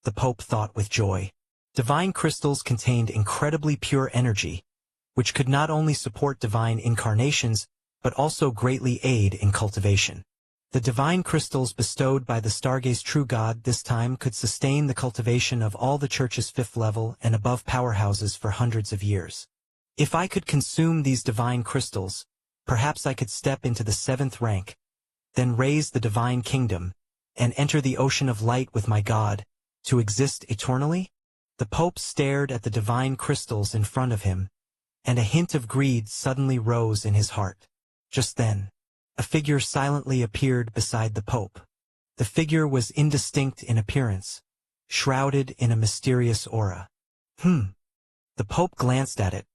The Pope thought with joy. Divine crystals contained incredibly pure energy, which could not only support divine incarnations, but also greatly aid in cultivation. The divine crystals bestowed by the Stargaze true god this time could sustain the cultivation of all the church's 5th level and above powerhouses for hundreds of years. If I could consume these divine crystals, perhaps I could step into the 7th rank, then raise the divine kingdom, and enter the ocean of light with my God, to exist eternally? The Pope stared at the divine crystals in front of him, and a hint of greed suddenly rose in his heart. Just then, a figure silently appeared beside the Pope. The figure was indistinct in appearance, shrouded in a mysterious aura. The Pope glanced at it,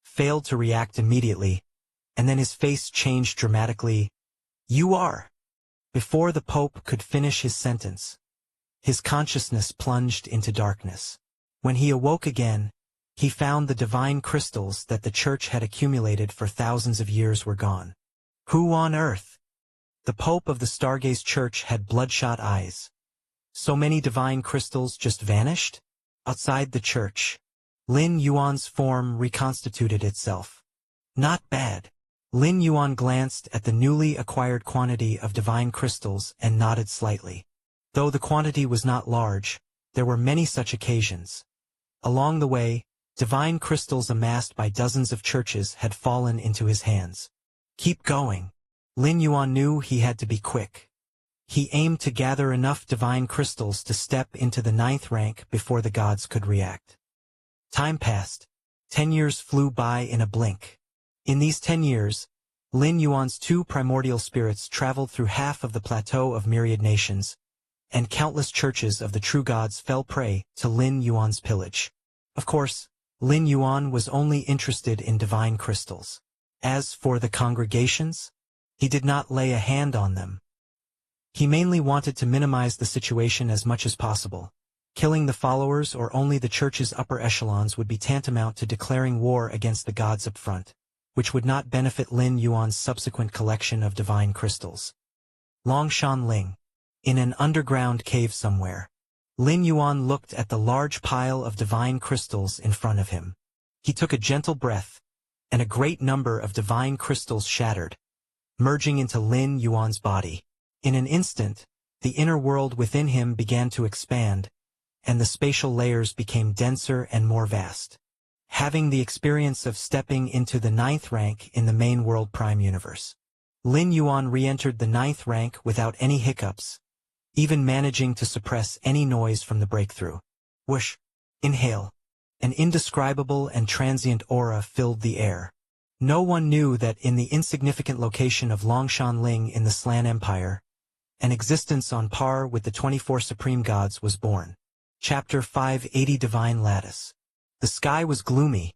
failed to react immediately, and then his face changed dramatically. You are. Before the Pope could finish his sentence, his consciousness plunged into darkness. When he awoke again, he found the divine crystals that the church had accumulated for thousands of years were gone. Who on earth? The Pope of the Stargaze Church had bloodshot eyes. So many divine crystals just vanished? Outside the church, Lin Yuan's form reconstituted itself. Not bad. Lin Yuan glanced at the newly acquired quantity of divine crystals and nodded slightly. Though the quantity was not large, there were many such occasions. Along the way, divine crystals amassed by dozens of churches had fallen into his hands. Keep going. Lin Yuan knew he had to be quick. He aimed to gather enough divine crystals to step into the 9th rank before the gods could react. Time passed. 10 years flew by in a blink. In these 10 years, Lin Yuan's 2 primordial spirits traveled through half of the plateau of myriad nations, and countless churches of the true gods fell prey to Lin Yuan's pillage. Of course, Lin Yuan was only interested in divine crystals. As for the congregations, he did not lay a hand on them. He mainly wanted to minimize the situation as much as possible. Killing the followers or only the church's upper echelons would be tantamount to declaring war against the gods up front, which would not benefit Lin Yuan's subsequent collection of divine crystals. Longshan Ling. In an underground cave somewhere, Lin Yuan looked at the large pile of divine crystals in front of him. He took a gentle breath, and a great number of divine crystals shattered, merging into Lin Yuan's body. In an instant, the inner world within him began to expand, and the spatial layers became denser and more vast. Having the experience of stepping into the 9th rank in the main world prime universe, Lin Yuan re-entered the 9th rank without any hiccups, even managing to suppress any noise from the breakthrough. Whoosh! Inhale. An indescribable and transient aura filled the air. No one knew that in the insignificant location of Longshan Ling in the Slan Empire, an existence on par with the 24 supreme gods was born. Chapter 580 Divine Lattice. The sky was gloomy,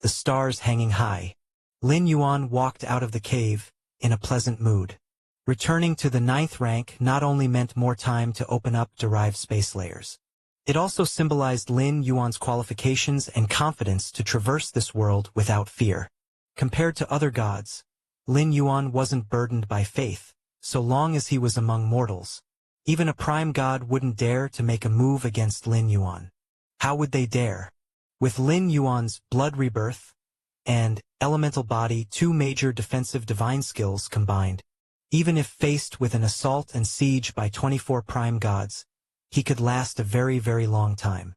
the stars hanging high. Lin Yuan walked out of the cave, in a pleasant mood. Returning to the 9th rank not only meant more time to open up derived space layers. It also symbolized Lin Yuan's qualifications and confidence to traverse this world without fear. Compared to other gods, Lin Yuan wasn't burdened by faith, so long as he was among mortals. Even a prime god wouldn't dare to make a move against Lin Yuan. How would they dare? With Lin Yuan's blood rebirth and elemental body, 2 major defensive divine skills combined, even if faced with an assault and siege by 24 prime gods, he could last a very, very long time.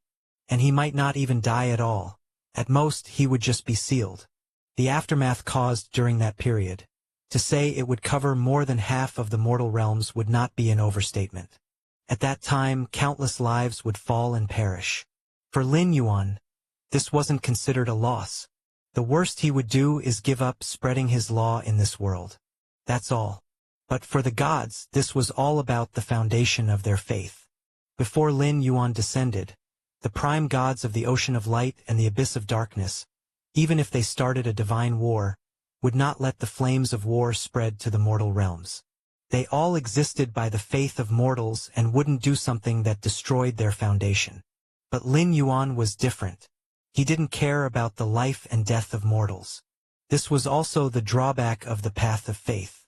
And he might not even die at all. At most, he would just be sealed. The aftermath caused during that period. To say it would cover more than half of the mortal realms would not be an overstatement. At that time, countless lives would fall and perish. For Lin Yuan, this wasn't considered a loss. The worst he would do is give up spreading his law in this world. That's all. But for the gods, this was all about the foundation of their faith. Before Lin Yuan descended, the prime gods of the Ocean of Light and the Abyss of Darkness, even if they started a divine war, would not let the flames of war spread to the mortal realms. They all existed by the faith of mortals and wouldn't do something that destroyed their foundation. But Lin Yuan was different. He didn't care about the life and death of mortals. This was also the drawback of the path of faith.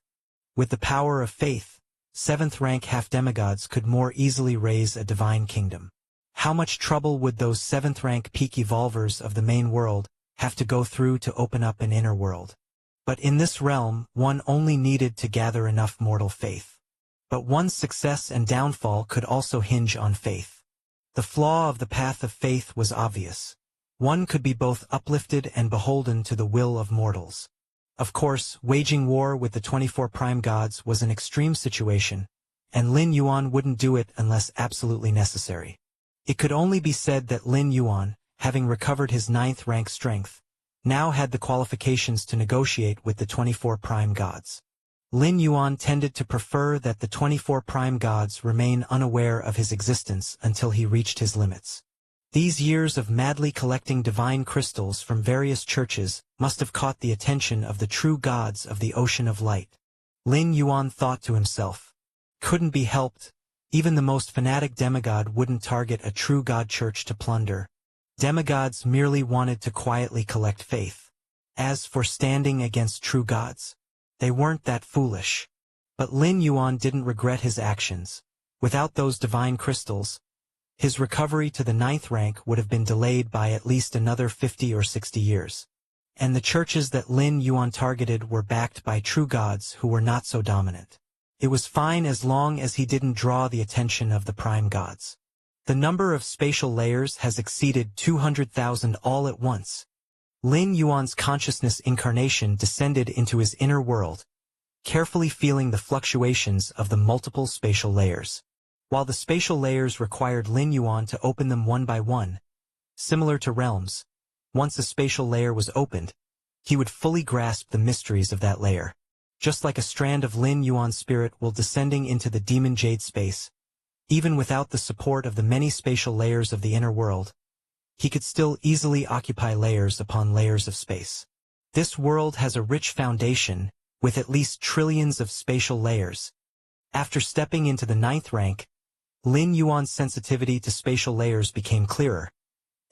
With the power of faith, 7th rank half-demigods could more easily raise a divine kingdom. How much trouble would those 7th rank peak evolvers of the main world have to go through to open up an inner world? But in this realm, one only needed to gather enough mortal faith. But one's success and downfall could also hinge on faith. The flaw of the path of faith was obvious. One could be both uplifted and beholden to the will of mortals. Of course, waging war with the 24 prime gods was an extreme situation, and Lin Yuan wouldn't do it unless absolutely necessary. It could only be said that Lin Yuan, having recovered his 9th rank strength, now had the qualifications to negotiate with the 24 prime gods. Lin Yuan tended to prefer that the 24 prime gods remain unaware of his existence until he reached his limits. These years of madly collecting divine crystals from various churches must have caught the attention of the true gods of the Ocean of Light. Lin Yuan thought to himself. Couldn't be helped. Even the most fanatic demigod wouldn't target a true god church to plunder. Demigods merely wanted to quietly collect faith. As for standing against true gods, they weren't that foolish. But Lin Yuan didn't regret his actions. Without those divine crystals, his recovery to the 9th rank would have been delayed by at least another 50 or 60 years. And the churches that Lin Yuan targeted were backed by true gods who were not so dominant. It was fine as long as he didn't draw the attention of the prime gods. The number of spatial layers has exceeded 200,000 all at once. Lin Yuan's consciousness incarnation descended into his inner world, carefully feeling the fluctuations of the multiple spatial layers. While the spatial layers required Lin Yuan to open them one by one, similar to realms, once a spatial layer was opened, he would fully grasp the mysteries of that layer. Just like a strand of Lin Yuan's spirit will descending into the demon jade space, even without the support of the many spatial layers of the inner world, he could still easily occupy layers upon layers of space. This world has a rich foundation, with at least trillions of spatial layers. After stepping into the 9th rank, Lin Yuan's sensitivity to spatial layers became clearer,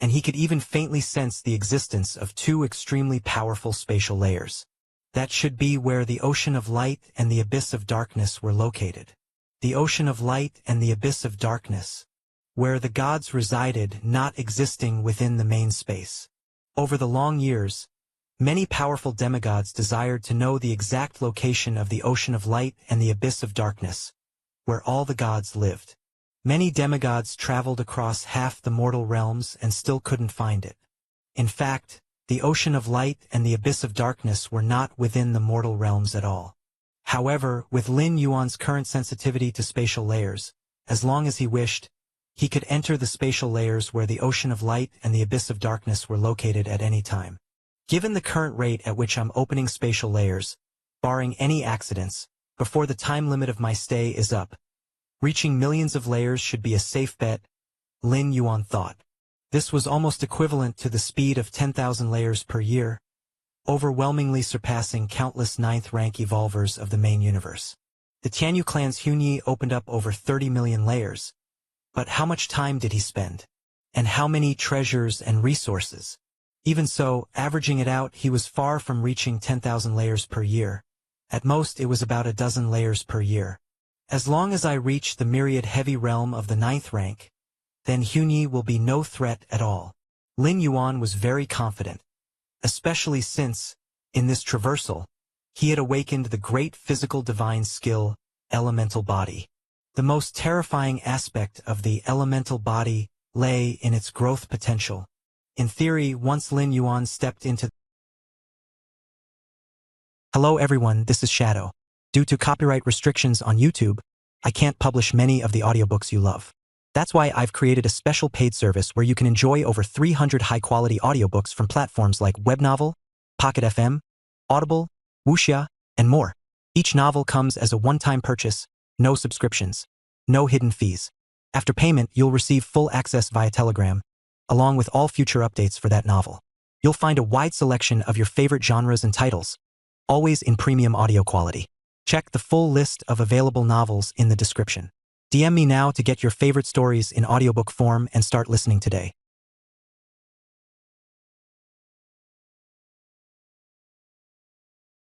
and he could even faintly sense the existence of two extremely powerful spatial layers. That should be where the ocean of light and the abyss of darkness were located. The ocean of light and the abyss of darkness, where the gods resided, not existing within the main space. Over the long years, many powerful demigods desired to know the exact location of the ocean of light and the abyss of darkness, where all the gods lived. Many demigods traveled across half the mortal realms and still couldn't find it. In fact, the ocean of light and the abyss of darkness were not within the mortal realms at all. However, with Lin Yuan's current sensitivity to spatial layers, as long as he wished, he could enter the spatial layers where the ocean of light and the abyss of darkness were located at any time. Given the current rate at which I'm opening spatial layers, barring any accidents, before the time limit of my stay is up, reaching millions of layers should be a safe bet, Lin Yuan thought. This was almost equivalent to the speed of 10,000 layers per year, overwhelmingly surpassing countless 9th rank evolvers of the main universe. The Tianyu clan's Hunyi opened up over 30 million layers, but how much time did he spend? And how many treasures and resources? Even so, averaging it out, he was far from reaching 10,000 layers per year. At most, it was about a dozen layers per year. As long as I reach the myriad heavy realm of the 9th rank, then Hunyi will be no threat at all. Lin Yuan was very confident, especially since, in this traversal, he had awakened the great physical divine skill, elemental body. The most terrifying aspect of the elemental body lay in its growth potential. In theory, once Lin Yuan stepped into... Hello everyone, this is Shadow. Due to copyright restrictions on YouTube, I can't publish many of the audiobooks you love. That's why I've created a special paid service where you can enjoy over 300 high-quality audiobooks from platforms like Webnovel, Pocket FM, Audible, Wuxia, and more. Each novel comes as a one-time purchase, no subscriptions, no hidden fees. After payment, you'll receive full access via Telegram, along with all future updates for that novel. You'll find a wide selection of your favorite genres and titles, always in premium audio quality. Check the full list of available novels in the description. DM me now to get your favorite stories in audiobook form and start listening today.